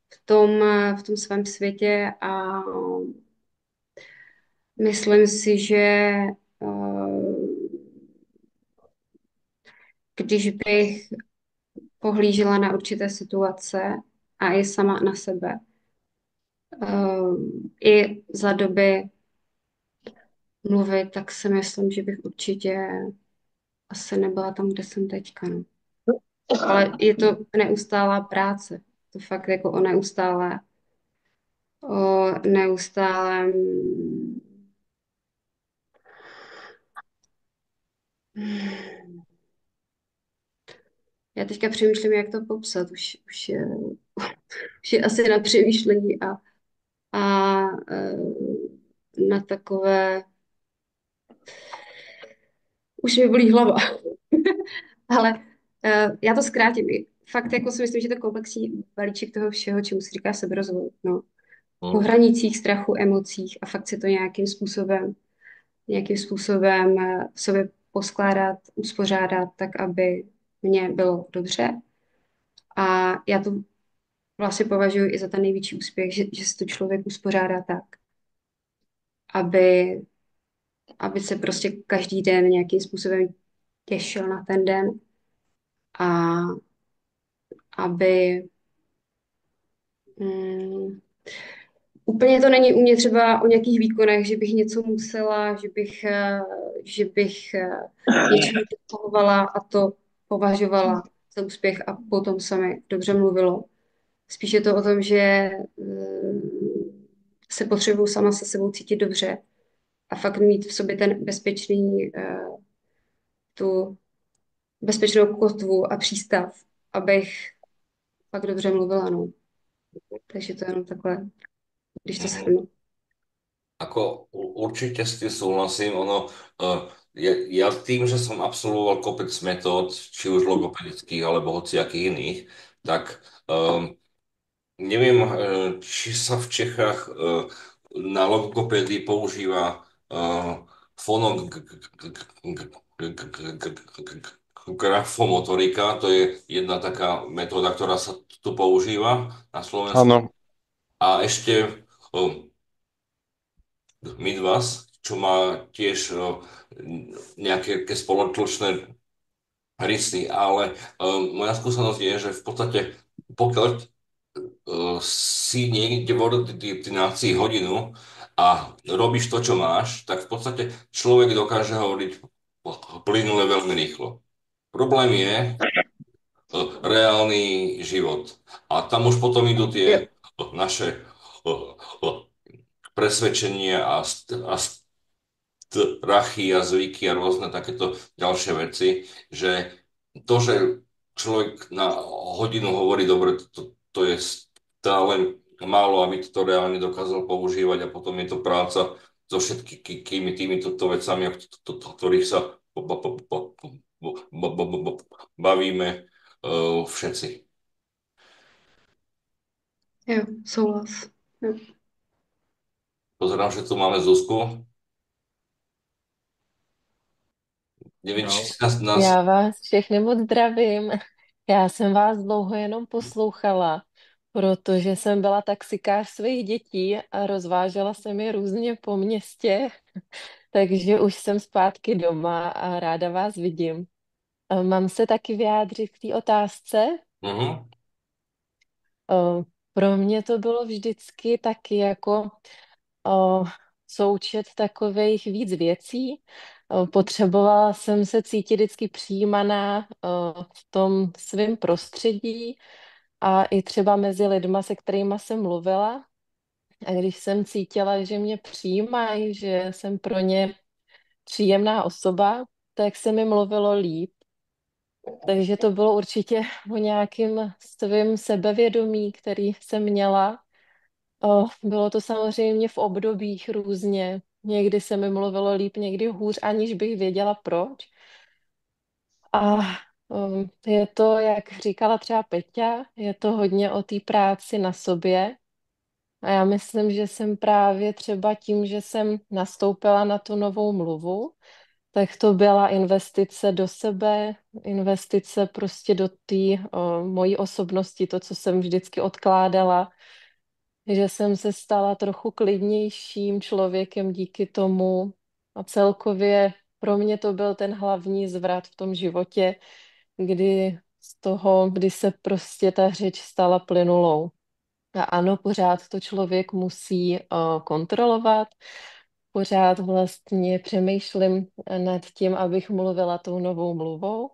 v tom svém světě a myslím si, že když bych pohlížela na určité situace a i sama na sebe, i za doby mluvit, tak si myslím, že bych určitě asi nebyla tam, kde jsem teďka. No. Ale je to neustálá práce. To fakt jako o neustálém já teďka přemýšlím, jak to popsat. Už je asi na přemýšlení a na takové už mi bolí hlava. Ale já to zkrátím. Fakt jako si myslím, že to komplexní balíček toho všeho, čemu se říká seberozvoj. No. Po hranicích, strachu, emocích a fakt si to nějakým způsobem v sobě poskládat, uspořádat, tak, aby mně bylo dobře. A já to vlastně považuji i za ten největší úspěch, že si to člověk uspořádá tak, aby, aby se prostě každý den nějakým způsobem těšil na ten den a aby mm, úplně to není u mě třeba o nějakých výkonech, že bych něco musela, že bych něčemu dosahovala a to považovala za úspěch a potom se mi dobře mluvilo. Spíš je to o tom, že se potřebuju sama se sebou cítit dobře a fakt mít v sobě tu bezpečnou kotvu a přístav, abych fakt dobře mluvila, no. Takže to je jenom takhle, když to shrnu. Ako určite s tým súhlasím, ja tým, že som absolvoval kopec metód, či už logopedických alebo hociakých iných, tak neviem, či sa v Čechách na logopédii používa grafomotorika, to je jedna taká metóda, ktorá sa tu používa na Slovensku. Áno, A ešte Midvas, čo má tiež nejaké spoločné rysy, ale moja skúsenosť je, že v podstate pokiaľ si niekde v ordinácii hodinu a robíš to, čo máš, tak v podstate človek dokáže hovoriť plynule veľmi rýchlo. Problém je reálny život. A tam už potom idú tie naše presvedčenie a strachy a zvyky a rôzne takéto ďalšie veci, že to, že človek na hodinu hovorí dobre, to je stále málo, aby to reálne dokázal používať a potom je to práca so všetkými týmito vecami, o ktorých sa bavíme všetci. Jo, souhlas. Jo. Pozerám, že tu máme Zuzku. Nevím, či nás... Já vás všechny moc zdravím. Já jsem vás dlouho jenom poslouchala, protože jsem byla taxikář svých dětí a rozvážela jsem je různě po městě, takže už jsem zpátky doma a ráda vás vidím. Mám se taky vyjádřit k té otázce. Mhm. Pro mě to bylo vždycky taky jako součet takových víc věcí. Potřebovala jsem se cítit vždycky přijímaná v tom svém prostředí a i třeba mezi lidma, se kterými jsem mluvila. A když jsem cítila, že mě přijímají, že jsem pro ně příjemná osoba, tak se mi mluvilo líp. Takže to bylo určitě o nějakém svém sebevědomí, který jsem měla. Bylo to samozřejmě v obdobích různě. Někdy se mi mluvilo líp, někdy hůř, aniž bych věděla proč. A je to, jak říkala třeba Peťa, je to hodně o té práci na sobě. A já myslím, že jsem právě třeba tím, že jsem nastoupila na tu novou mluvu, tak to byla investice do sebe, investice prostě do té mojí osobnosti, to, co jsem vždycky odkládala, že jsem se stala trochu klidnějším člověkem díky tomu a celkově pro mě to byl ten hlavní zvrat v tom životě, kdy se prostě ta řeč stala plynulou. A ano, pořád to člověk musí kontrolovat, pořád vlastně přemýšlím nad tím, abych mluvila tou novou mluvou,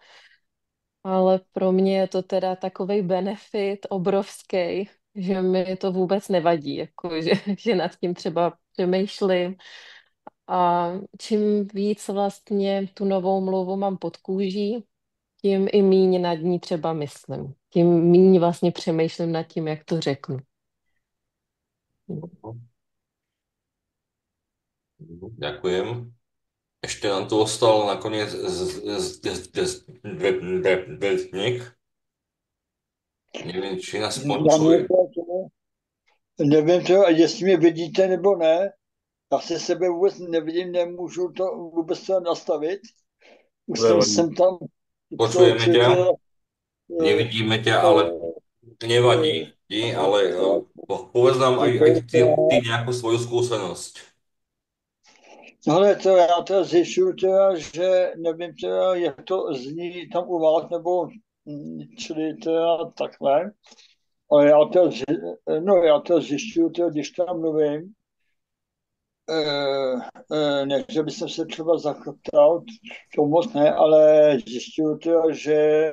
ale pro mě je to teda takový benefit obrovský, že mi to vůbec nevadí, jako že nad tím třeba přemýšlím a čím víc vlastně tu novou mluvu mám pod kůží, tím i míň nad ní třeba myslím. Tím míň vlastně přemýšlím nad tím, jak to řeknu. Ďakujem. Ešte nám tu ostal nakoniec dvetník. Neviem, či nás počuje. Nevím, jestli mě vidíte nebo ne. Já se sebe vůbec nevidím, nemůžu to vůbec to nastavit. Už jsem tam... Počujeme ťa, nevidíme ťa, ale nevadí, ale povedz nám aj ty nejakú svoju skúsenosť. Ale to já teda zjišťuju, že nevím, jak to zní tam u vás, nebo čili teda takhle. Ale já to zjišťuju, když tam mluvím, ne, že bych se třeba zachoptal, to moc ne, ale zjišťuju to, že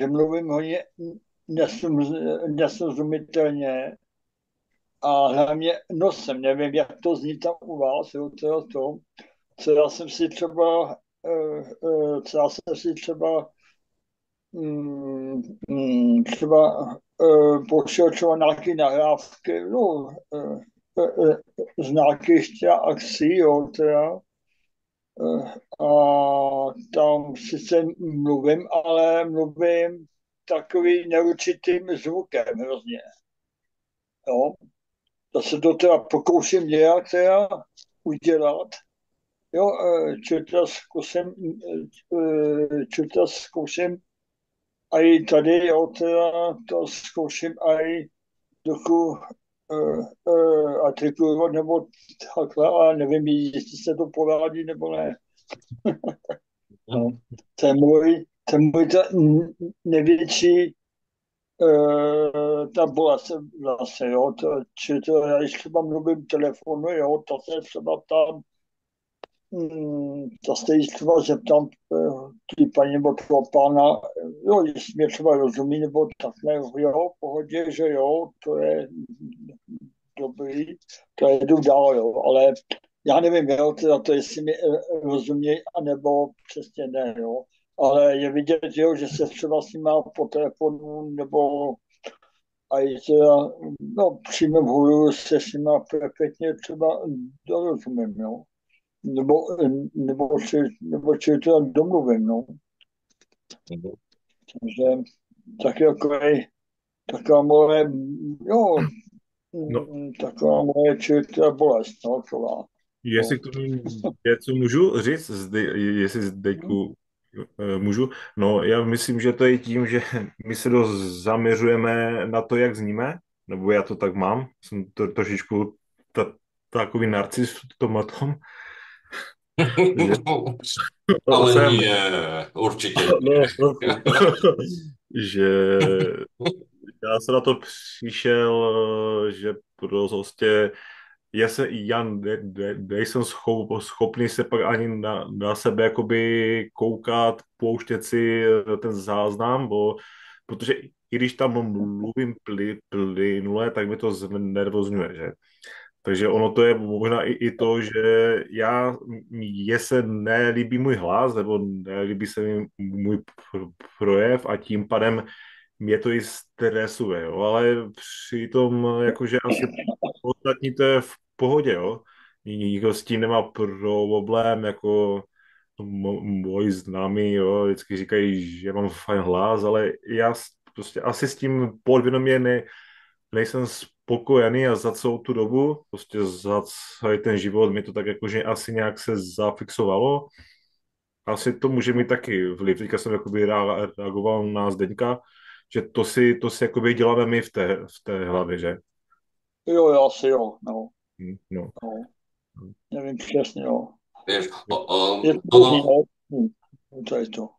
mluvím hodně nesrozumitelně a hlavně nosem, nevím, jak to zní tam u vás, jo, co já jsem si třeba pošel třeba nějaké nahrávky, z nějakých akcí, jo, teda. A tam sice mluvím, ale mluvím takovým neurčitým zvukem hrozně. Jo. To se to teda pokouším nějak teda udělat. Jo, zkusím a i tady, jo, teda to zkouším a i trochu artikulovat nebo takhle, ale nevím, jestli se to povádí nebo ne. No, to je můj největší ta bolest zase, jo, já když třeba mluvím telefonu, jo, to se třeba tam zase když třeba zeptám ty paní nebo toho pána, jo, jestli mě třeba rozumí, nebo takhle, jo, v pohodě, že jo, to je dobrý, to jedu dál, jo, ale já nevím, jo, to jestli mi rozumějí, anebo přesně ne, jo, ale je vidět, jo, že se třeba s nima po telefonu, nebo a i teda, přímo v hůru se s nima perfektně třeba dorozumím, jo. Nebo či to domluvím, no. Takže tak jako taková moje, jo, taková moje čirtá bolest, no, taková. Jestli k tomu něco můžu říct, jestli Zdeňku můžu, no já myslím, že to je tím, že my se dost zaměřujeme na to, jak zníme, nebo já to tak mám, jsem to trošičku takový narcis v tom. že Ale jsem, nie, určite nie. no, že já jsem na to přišel, že prostě já nejsem schopný se pak ani na sebe jakoby koukat, pouštět si ten záznam, protože i když tam mluvím plynule, tak mi to znervozňuje, že? Takže ono to je možná i to, že mně se nelíbí můj hlas, nebo nelíbí se mi můj projev a tím pádem mě to i stresuje, jo? Ale přitom jakože asi ostatní to je v pohodě, jo? Nikdo s tím nemá problém, jako moji známí, jo, vždycky říkají, že mám fajn hlas, ale já prostě asi s tím podvědomě nejsem spokojený a za celou tu dobu, prostě za celý ten život mi to tak jakože asi nějak se zafixovalo. Asi to může mít taky vliv. Teďka jsem jakoby reagoval na Zdeňka, že to si jakoby děláme my v té hlavě, že? Jo, asi jo, no. No. No. Nevím přesně, jo. Vieš, Je to ono, možný, no. To je to.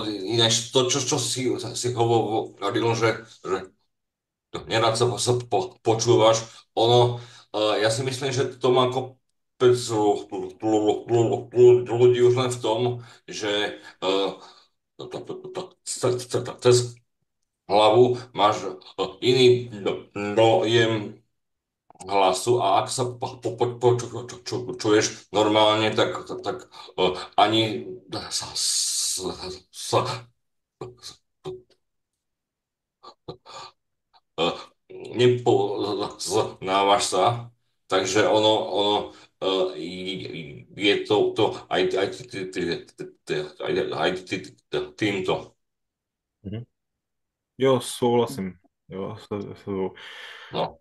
ináč to, čo si hovoril, že nerad sa počúvaš, ono, ja si myslím, že to má kopec ľudí už len v tom, že cez hlavu máš iný dojem hlasu a ak sa počuješ normálne, tak ani sa eh, nepoznávaš sa, takže ono je to týmto. Mhm. Jo, souhlasím. Jo, No.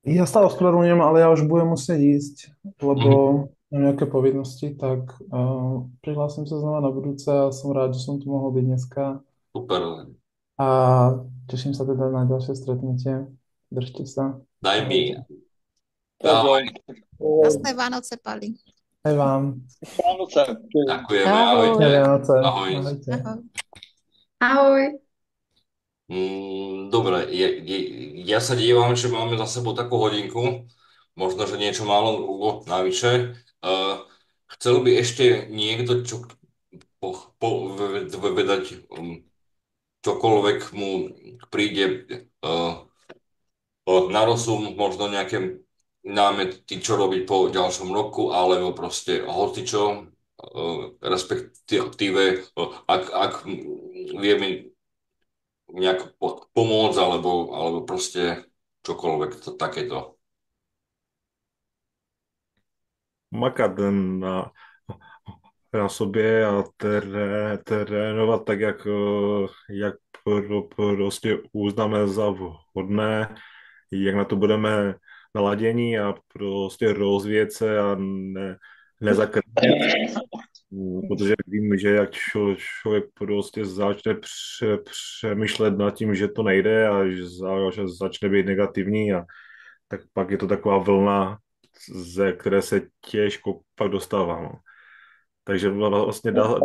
Ja sa ospravedlňujem, ale ja už budem musieť ísť, lebo mám nejaké povinnosti, tak prihlásim sa znova na budúce a som rád, že som tu mohol byť dneska Super. a teším sa teda na ďalšie stretnutie. Držte sa. Daj mi. Tak jo. Ahoj. Krásné Vánoce, Pali. Aj vám. Vánoce. Ďakujeme. Ahoj. Ahojte. Vianoce. Ahoj. Ahojte. Ahoj. Ahoj. Dobre, ja sa dívam, že máme za sebou takú hodinku, možno, že niečo málo navyše. Chcel by ešte niekto povedať čokoľvek mu príde na rozum, možno nejaké námety, čo robiť po ďalšom roku, alebo proste hocičo, respektíve ak vieme nejak pomôcť, alebo proste čokoľvek takéto. Makat na sobě a trénovat tak, jak prostě uznáme za vhodné, jak na to budeme naladění a prostě rozvíjet se a nezakrýt. Protože vím, že jak člověk prostě začne přemýšlet nad tím, že to nejde a že začne být negativní, a tak pak je to taková vlna, ze které se těžko pak dostává. No. Takže vlastně dá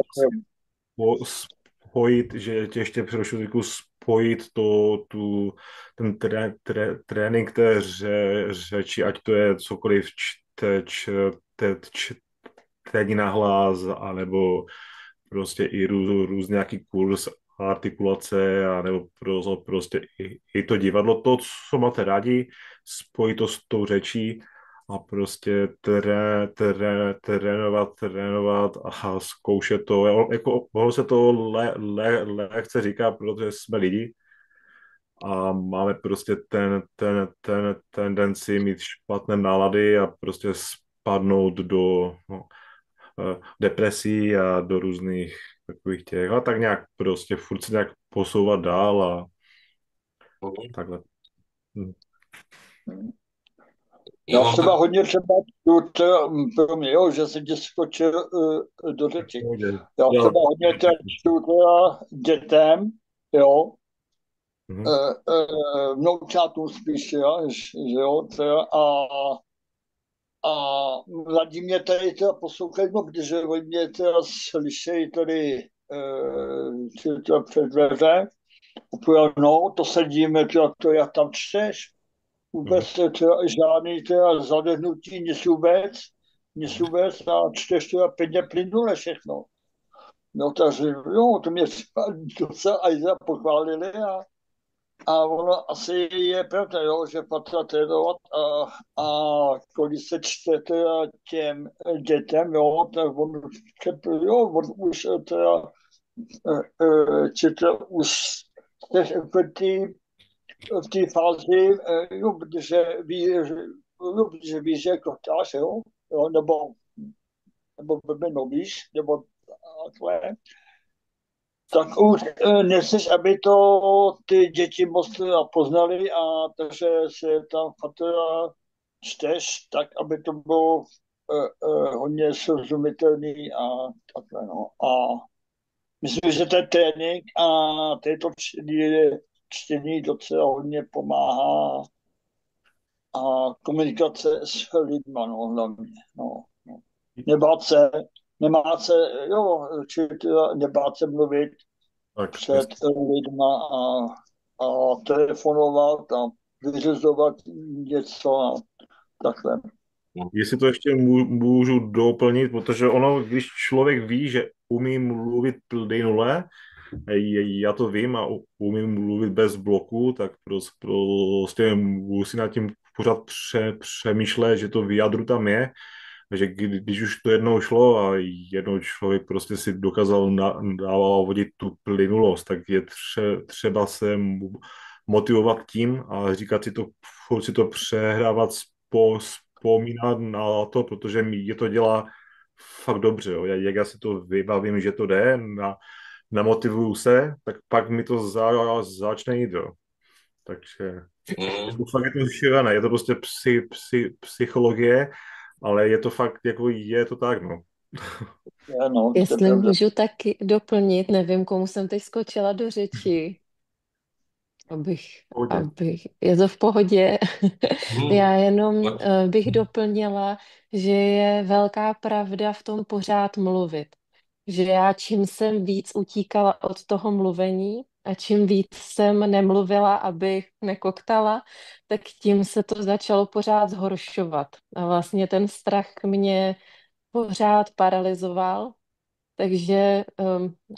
spojit, že tě ještě přerušu, spojit ten trénink té řeči, ať to je cokoliv čtení na hlas, anebo prostě i různý nějaký kurz artikulace, anebo prostě i to divadlo, to, co máte rádi, spojit to s tou řečí a prostě trénovat a zkoušet to. Jako, ono se to lehce říká, protože jsme lidi a máme prostě ten tendenci mít špatné nálady a prostě spadnout do depresí a do různých takových těch, a tak nějak prostě furt se nějak posouvat dál a takhle. Já třeba hodně pro mě, jo, že jsem tě skočil do řeči. Já třeba hodně čtu dětem, jo, vnoučátům spíš, že jo, teda, mladí mě tady teda poslouchají, no, protože oni mě teda slyšejí tady teda před dveře. Úplně, no, to sedíme, teda, to jak tam čteš. Vůbec teda, žádný teda zadehnutí, nic vůbec a čteš teda pěkně plynule všechno. No, takže, jo, to mě třeba docela aj pochválili a ono asi je pravda, jo, že patří trénovat a když se čte teda těm dětem, jo, tak on už teda čte už v té fázi, jo, protože víš, že jako ptáš, jo, nebo blbě víš, nebo takhle, tak už nechceš, aby to ty děti moc poznali a takže se tam teda čteš, tak aby to bylo hodně srozumitelný a takhle, no. A myslím, že ten trénink a této čtení docela hodně pomáhá a komunikace s lidma, no, hlavně, no. Nebát se, jo, nebát se mluvit Tak, před lidma a telefonovat a vyřizovat něco a takhle. jestli to ještě můžu doplnit, protože ono, když člověk ví, že umí mluvit plynule, já to vím a umím mluvit bez bloku, tak prostě musí nad tím pořád přemýšlet, že to vyjadru tam je, že když už to jednou šlo a jednou člověk prostě si dokázal navodit tu plynulost, tak je třeba se motivovat tím a říkat si to, furt si to přehrávat, vzpomínat na to, protože mi to dělá fakt dobře. Jo. Jak já si to vybavím, že to jde, namotivuju se, tak pak mi to začne jít. Jo. Takže fakt je to šílené, je to prostě psychologie, ale je to fakt, jako je to tak, no. No, Jestli můžu taky doplnit, nevím, komu jsem teď skočila do řeči, je to v pohodě. Já jenom bych doplnila, že je velká pravda v tom pořád mluvit. Že já čím jsem víc utíkala od toho mluvení a čím víc jsem nemluvila, abych nekoktala, tak tím se to začalo pořád zhoršovat. A vlastně ten strach mě pořád paralyzoval. Takže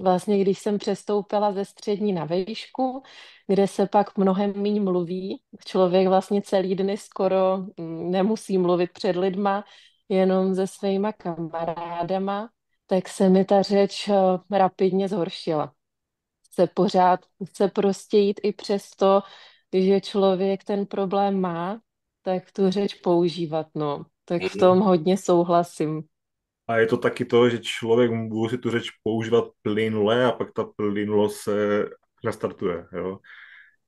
vlastně, když jsem přestoupila ze střední na výšku, kde se pak mnohem míň mluví, člověk vlastně celý dny skoro nemusí mluvit před lidma, jenom se svýma kamarádama, tak se mi ta řeč rapidně zhoršila. Chce prostě jít i přesto, že člověk ten problém má, tak tu řeč používat, no. Tak v tom hodně souhlasím. A je to taky to, že člověk musí tu řeč používat plynule a pak ta plynulost se nastartuje. Jo?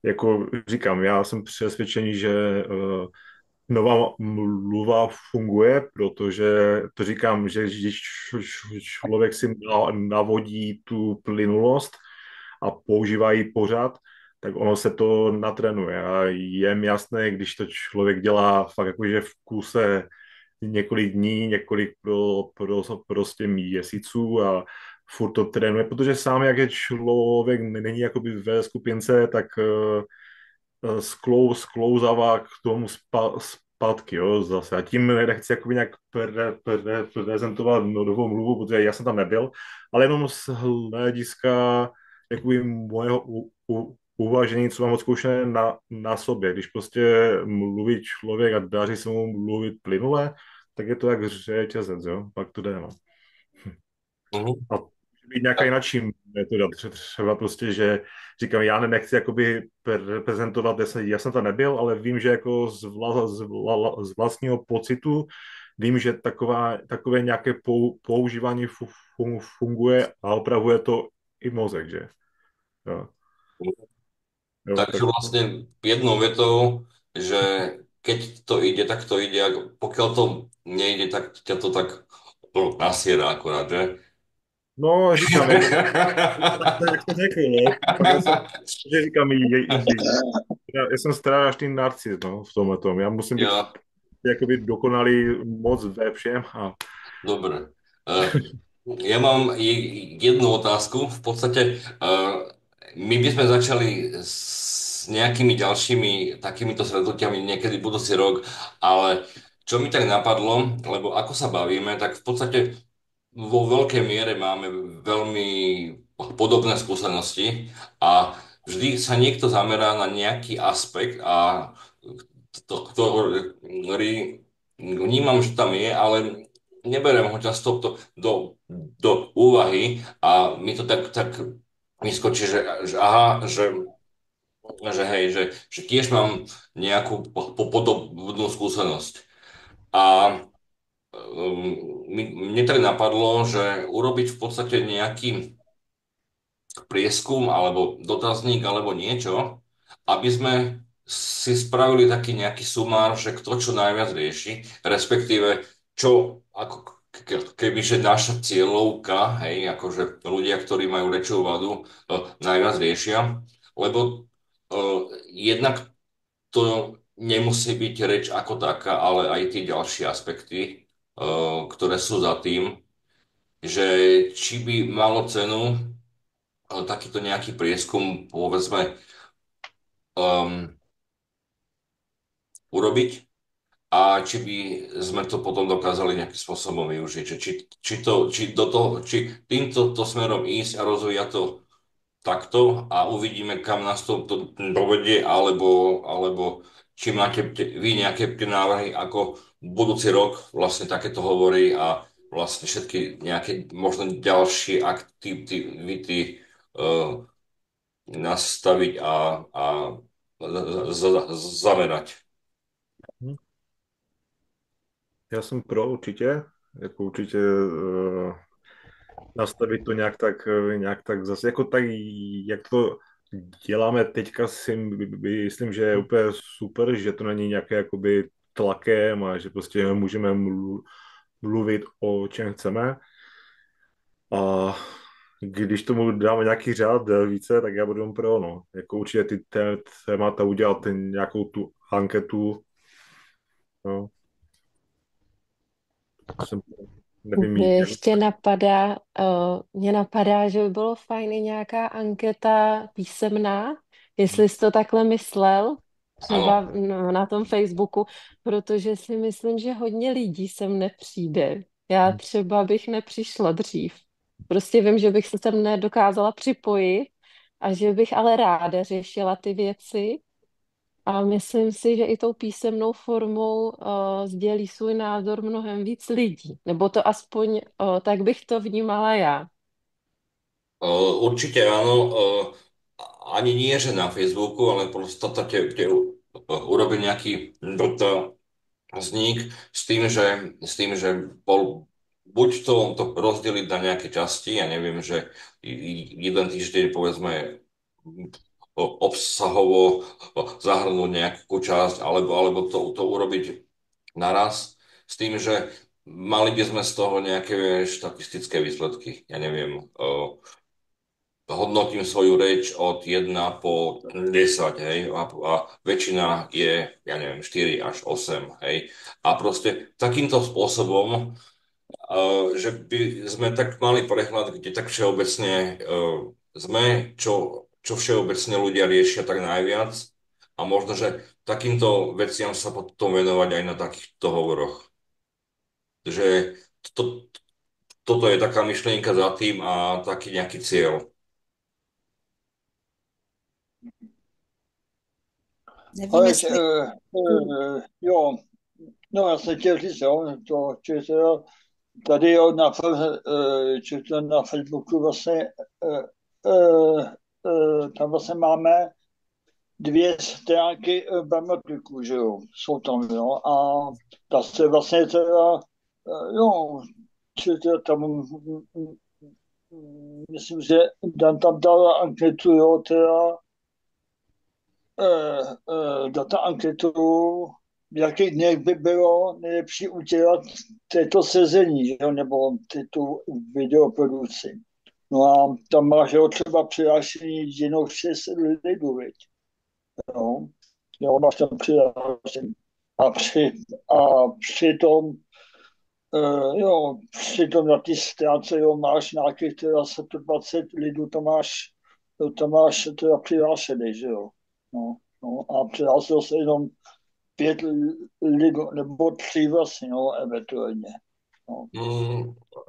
Jako říkám, já jsem přesvědčený, že nová mluva funguje, protože to říkám, že když člověk si navodí tu plynulost a používá ji pořád, tak ono se to natrénuje. A je mi jasné, když to člověk dělá fakt jakože v kuse několik dní, prostě měsíců a furt to trénuje, protože sám, jak je člověk, není jakoby ve skupince, tak sklouzává k tomu zpátky, jo, zase. A tím nechci jakoby nějak prezentovat novou mluvu, protože já jsem tam nebyl, ale jenom z hlediska jakoby mojeho uvažení, co mám odzkoušené na sobě. Když prostě mluví člověk a daří se mu mluvit plynule, tak je to jak řetězec, jo? Pak to jde, no. A být nějaká jináčí metoda, třeba prostě, že říkám, já nechci jakoby reprezentovat, já jsem tam nebyl, ale vím, že jako z vlastního pocitu vím, že takové nějaké používání funguje a opravuje to i mozek, že? Jo. Takže vlastne jednou vetou, že keď to ide, tak to ide. A pokiaľ to nejde, tak ťa to tak nasiera akorát, že? No, říkám, jak to řekl, no. Že říkám, já jsem strašný narcis, no, v tomhle tom. Já musím být jakoby dokonalý moc ve všem a Dobre. Ja mám jednu otázku. V podstate my by sme začali s nejakými ďalšími takýmito stretnutiami niekedy budúci rok, ale čo mi tak napadlo, lebo ako sa bavíme, tak v podstate vo veľkej miere máme veľmi podobné skúsenosti a vždy sa niekto zamerá na nejaký aspekt a ktorý vnímam, že tam je, ale neberiem ho často do úvahy a mi to tak vyskočí, že aha, že hej, že tiež mám nejakú podobnú skúsenosť. A mne tak napadlo, že urobiť v podstate nejaký prieskum alebo dotazník alebo niečo, aby sme si spravili taký nejaký sumár, že kto čo najviac rieši, respektíve čo ako kebyže naša cieľovka, hej, akože ľudia, ktorí majú rečovú vadu, najviac riešia, lebo jednak to nemusí byť reč ako taká, ale aj tie ďalšie aspekty, ktoré sú za tým, že či by malo cenu takýto nejaký prieskum, povedzme, um, urobiť a či by sme to potom dokázali nejakým spôsobom využiť. Že či týmto smerom ísť a rozvíjať to takto a uvidíme, kam nás to dovedie, alebo či máte vy nejaké tie návrhy, ako budúci rok vlastne takéto hovorí a vlastne všetky nejaké možno ďalšie aktivity nastaviť a zamerať. já jsem pro určitě, jako určitě nastavit to nějak tak zase, jako tak, jak to děláme teďka, si myslím, že je úplně super, že to není nějaké jakoby tlakem a že prostě můžeme mluvit o čem chceme. A když tomu dáme nějaký řád více, tak já budu pro, no. Jako určitě ty témata udělat nějakou tu anketu, no. Nevím, Mě napadá, že by bylo fajn i nějaká anketa písemná, jestli jsi to takhle myslel, třeba na tom Facebooku, protože si myslím, že hodně lidí sem nepřijde. Já třeba bych nepřišla dřív. Prostě vím, že bych se sem nedokázala připojit a že bych ale ráda řešila ty věci. A myslím si, že i tou písemnou formou sdělí svůj názor mnohem víc lidí. Nebo to aspoň tak bych to vnímala já. Určite áno. Ani nie, že na Facebooku, ale proste urobiť nejaký dotazník s tým, že buď to rozdeliť na nejaké časti, ja neviem, že jeden týždeň povedzme obsahovo zahrnúť nejakú časť, alebo to urobiť naraz, s tým, že mali by sme z toho nejaké štatistické výsledky. Ja neviem, hodnotím svoju reč od 1 po 10, hej, a väčšina je, ja neviem, 4 až 8, hej. A proste takýmto spôsobom, že by sme tak mali prehľad, kde tak všeobecne sme, čo všeobecne ľudia riešia tak najviac a možno, že takýmto veciam sa potom venovať aj na takýchto hovoroch. Že toto je taká myšlienka za tým a taký nejaký cieľ. Nevím, Ale jestli... jo, no já jsem chtěl říct, jo, to, že tady jo, na Facebooku vlastně, tam vlastně máme 2 stránky gramatiku, že jo, jsou tam, jo, a ta se vlastně teda, jo, že tam, myslím, že Dan tam dal anketu, jo, teda, data anketu, v jakých dnech by bylo nejlepší udělat této sezení, že jo, nebo tyto videoprodukci. No a tam máš jo, třeba přihlášení jenom 6 lidí, viď? Jo, máš tam přihlášení. A přitom, přitom na té stránce, máš nějakých teda 120 lidí, to máš teda přihlášený, že jo. No, a přihlásilo se jenom 5 lidí, nebo 3 vlastně, eventuálně. No.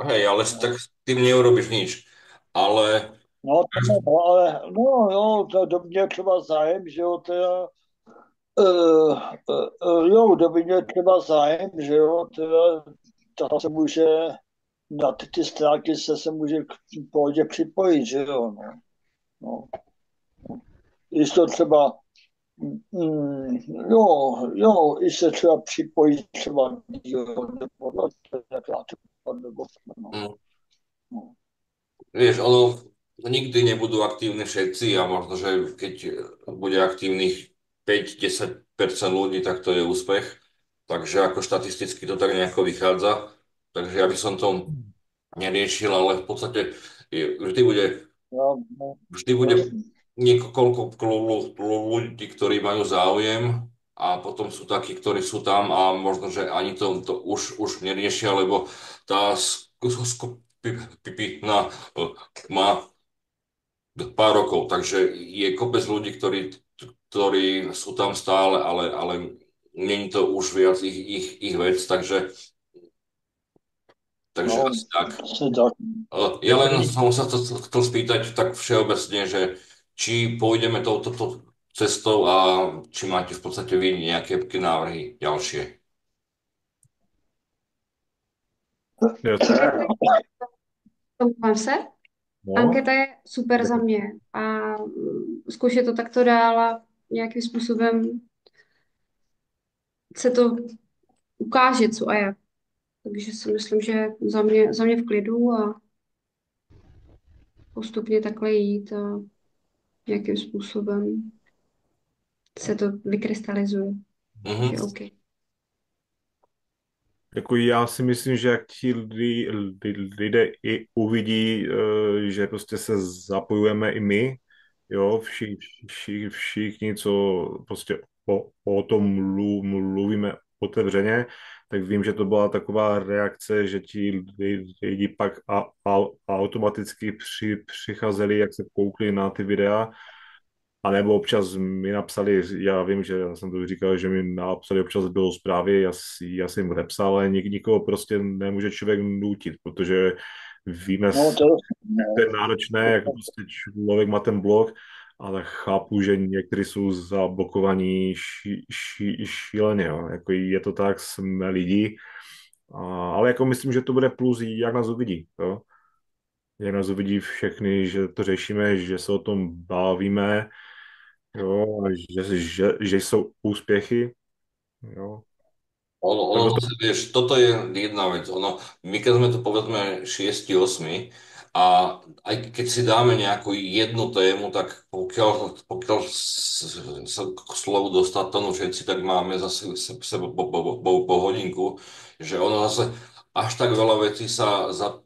Hej, ale tak s tým neurobiš nič. Ale No, ale to do mě třeba zájem, že jo, teda, do mě třeba zájem, že jo, teda, ta se může, na ty stránky se může k pohodě připojit, že jo, no. Když to třeba, i se třeba připojí třeba, mm, vieš, ono nikdy nebudú aktívni všetci a možno, že keď bude aktívnych 5-10% ľudí, tak to je úspech. Takže ako štatisticky to tak nejako vychádza. Takže ja by som to neriešil, ale v podstate vždy bude vždy bude niekoľko ľudí, ktorí majú záujem a potom sú takí, ktorí sú tam a možno, že ani to už neriešia, lebo tá skupina má pár rokov, takže je kopec ľudí, ktorí sú tam stále, ale není to už viac ich vec, takže asi tak. Ja len som sa chcel spýtať tak všeobecne, že či pôjdeme touto cestou a či máte v podstate vy nejaké návrhy ďalšie. Omlouvám se. Anketa je super za mě a zkoušet to takto dál a nějakým způsobem se to ukáže, co a jak. Takže si myslím, že za mě v klidu a postupně takhle jít a nějakým způsobem se to vykrystalizuje. Takže OK. Jako já si myslím, že jak ti lidé i uvidí, že prostě se zapojujeme i my, jo, všichni, co prostě o tom mluvíme otevřeně, tak vím, že to byla taková reakce, že ti lidi pak automaticky přicházeli, jak se koukli na ty videa, a nebo občas mi napsali, já vím, že já jsem to říkal, že mi napsali občas do zprávy, já jsem jim odepsal, ale nikoho prostě nemůže člověk nutit, protože víme, to je náročné, jak prostě člověk má ten blog, ale chápu, že někteří jsou zablokovaní šíleně, jo. Jako je to tak, jsme lidi, ale jako myslím, že to bude plus, jak nás uvidí, jo. Jak nás uvidí všechny, že to řešíme, že se o tom bavíme, jo, a že jsou úspěchy, jo. Ono zase, vieš, toto je jedna vec. My keď sme tu povedzme 6-8 a aj keď si dáme nejakú jednu tému, tak pokiaľ sa k slovu dostanú všetci, tak máme zase po hodinku, že ono zase až tak veľa vecí sa za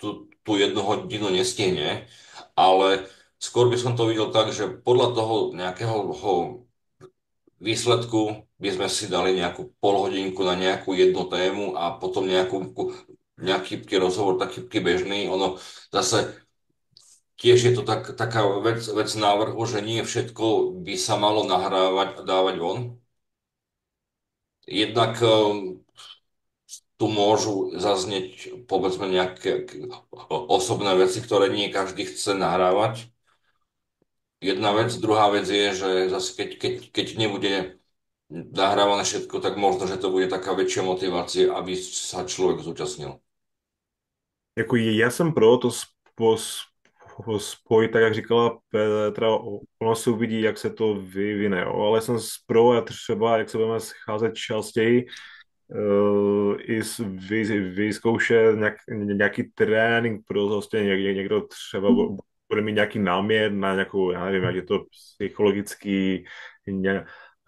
tú 1 hodinu nestihne, ale skôr by som to videl tak, že podľa toho nejakého výsledku by sme si dali nejakú polhodinku na nejakú jednu tému a potom nejaký rozhovor taký bežný. Ono zase tiež je to taká vec návrhu, že nie všetko by sa malo nahrávať a dávať von. Jednak tu môžu zaznieť povedzme nejaké osobné veci, ktoré nie každý chce nahrávať. Jedna vec, druhá vec je, že zase keď nebude nahrávané všetko, tak možno, že to bude taká väčšia motivácia, aby sa človek zúčastnil. Jako já jsem pro to spojit, tak jak říkala Petra, ono se uvidí, jak se to vyvine, jo. Ale jsem pro a třeba, jak se budeme scházet častěji, i vyzkoušet nějaký trénink pro prostě někdo třeba bude mít nějaký náměr na nějakou, já nevím, jak je to psychologický,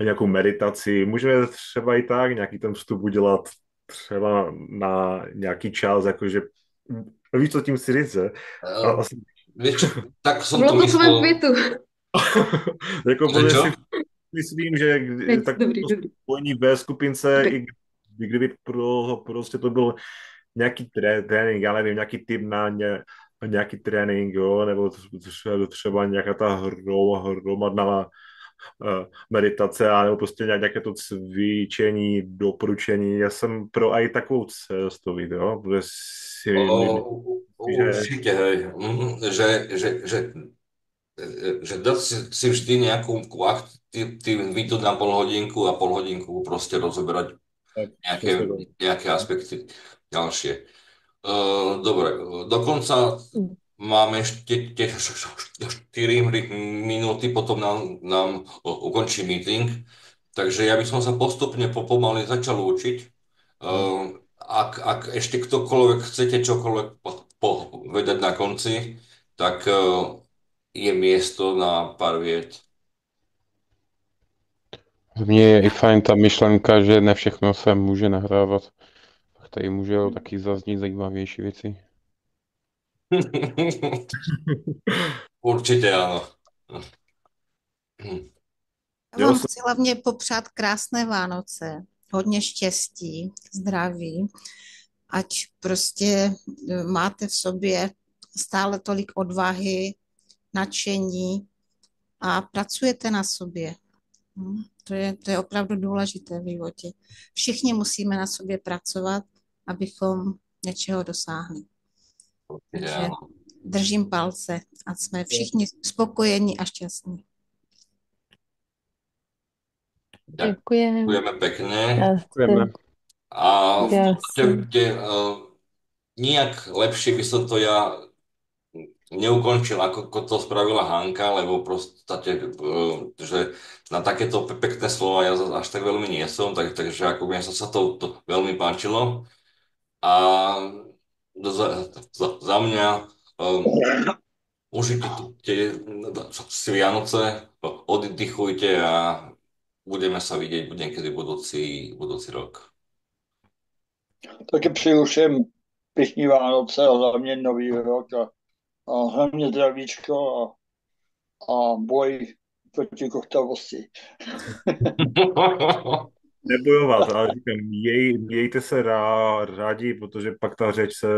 nějakou meditaci. Můžeme třeba i tak nějaký ten vstup udělat třeba na nějaký čas, jakože víš, co tím chci říct, že? Vieš, tak som Bylo to to myslel. květu. Jako myslím, že tak Dobrý, dobrý. spojení ve skupince, Dobrý. i kdyby prostě to byl nějaký trénink, já nevím, nějaký typ na nějaký trénink, jo, nebo třeba nějaká ta hromadná meditace, nebo prostě nějaké to cvičení, doporučení. Já jsem pro i takovou cestu, jo, protože si že Určite, hej. Že dať si vždy nejakú aktivitu na pol hodinku proste rozoberať tak, nejaké, přesně to. nejaké aspekty ďalšie. Dobre, dokonca máme ešte tie 4 minúty, potom nám ukončí meeting, takže ja by som sa postupne pomaly začal učiť. Ak ešte ktokoľvek chcete čokoľvek povedať na konci, tak je miesto na pár viet. Mně je i fajn ta myšlenka, že ne všechno se může nahrávat. Tak tady může taky zaznít zajímavější věci. Určite áno. Já vám chci hlavně popřát krásné Vánoce, hodně štěstí, zdraví, ať prostě máte v sobě stále tolik odvahy, nadšení a pracujete na sobě. To je opravdu důležité v životě. Všichni musíme na sobě pracovat, abychom něčeho dosáhli. Takže držím palce a jsme všichni spokojení a šťastní. Děkujeme. Ďakujeme pekne. Děkujeme. A v Já podstate nijak lepšie by som to ja neukončil, ako to spravila Hanka, lebo v podstate, že na takéto pekné slova ja až tak veľmi nie som, takže ako mne sa to veľmi páčilo. A za mňa užite si Vianoce, oddychujte a budeme sa vidieť niekedy budúci rok. Taky přeju všem pěkný Vánoce a hlavně Nový rok a hlavně zdravíčko a boj proti kochtavosti. Nebojovat, ale říkám, mějte se rádi, protože pak ta řeč se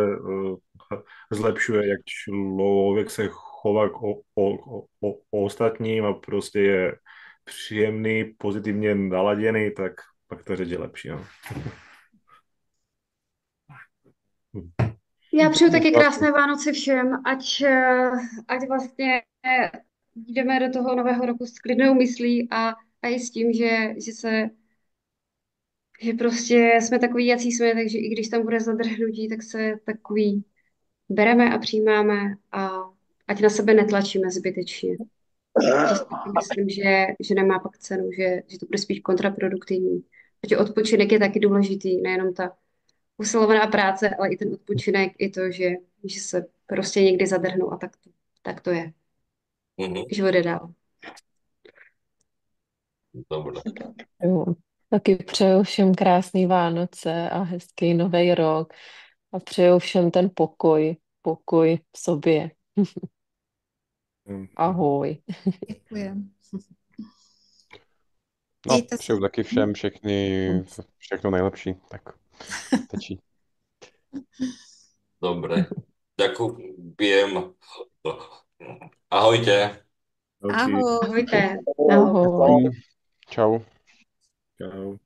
zlepšuje, jak člověk se chová k ostatním a prostě je příjemný, pozitivně naladěný, tak pak ta řeč je lepší. No. Já přeju taky krásné Vánoce všem, ať vlastně jdeme do toho nového roku s klidnou myslí a i s tím, že prostě jsme takový, jací jsme, takže i když tam bude zadrhnutí, tak se takový bereme a přijímáme a ať na sebe netlačíme zbytečně. To si taky myslím, že nemá pak cenu, že to bude spíš kontraproduktivní. Takže odpočinek je taky důležitý, nejenom ta usilovaná práce, ale i ten odpočinek, i to, že se prostě někdy zadrhnu a tak to je. Život jde dál. Dobre. Jo. Taky přeju všem krásný Vánoce a hezký nový rok a přeju všem ten pokoj v sobě. Ahoj. Děkujem. No, Mějte se. přeju taky všem všechno nejlepší. Tak tečí. Dobre. Ďakujem. Ahojte. Ahojte. Ahoj. Čau. Čau.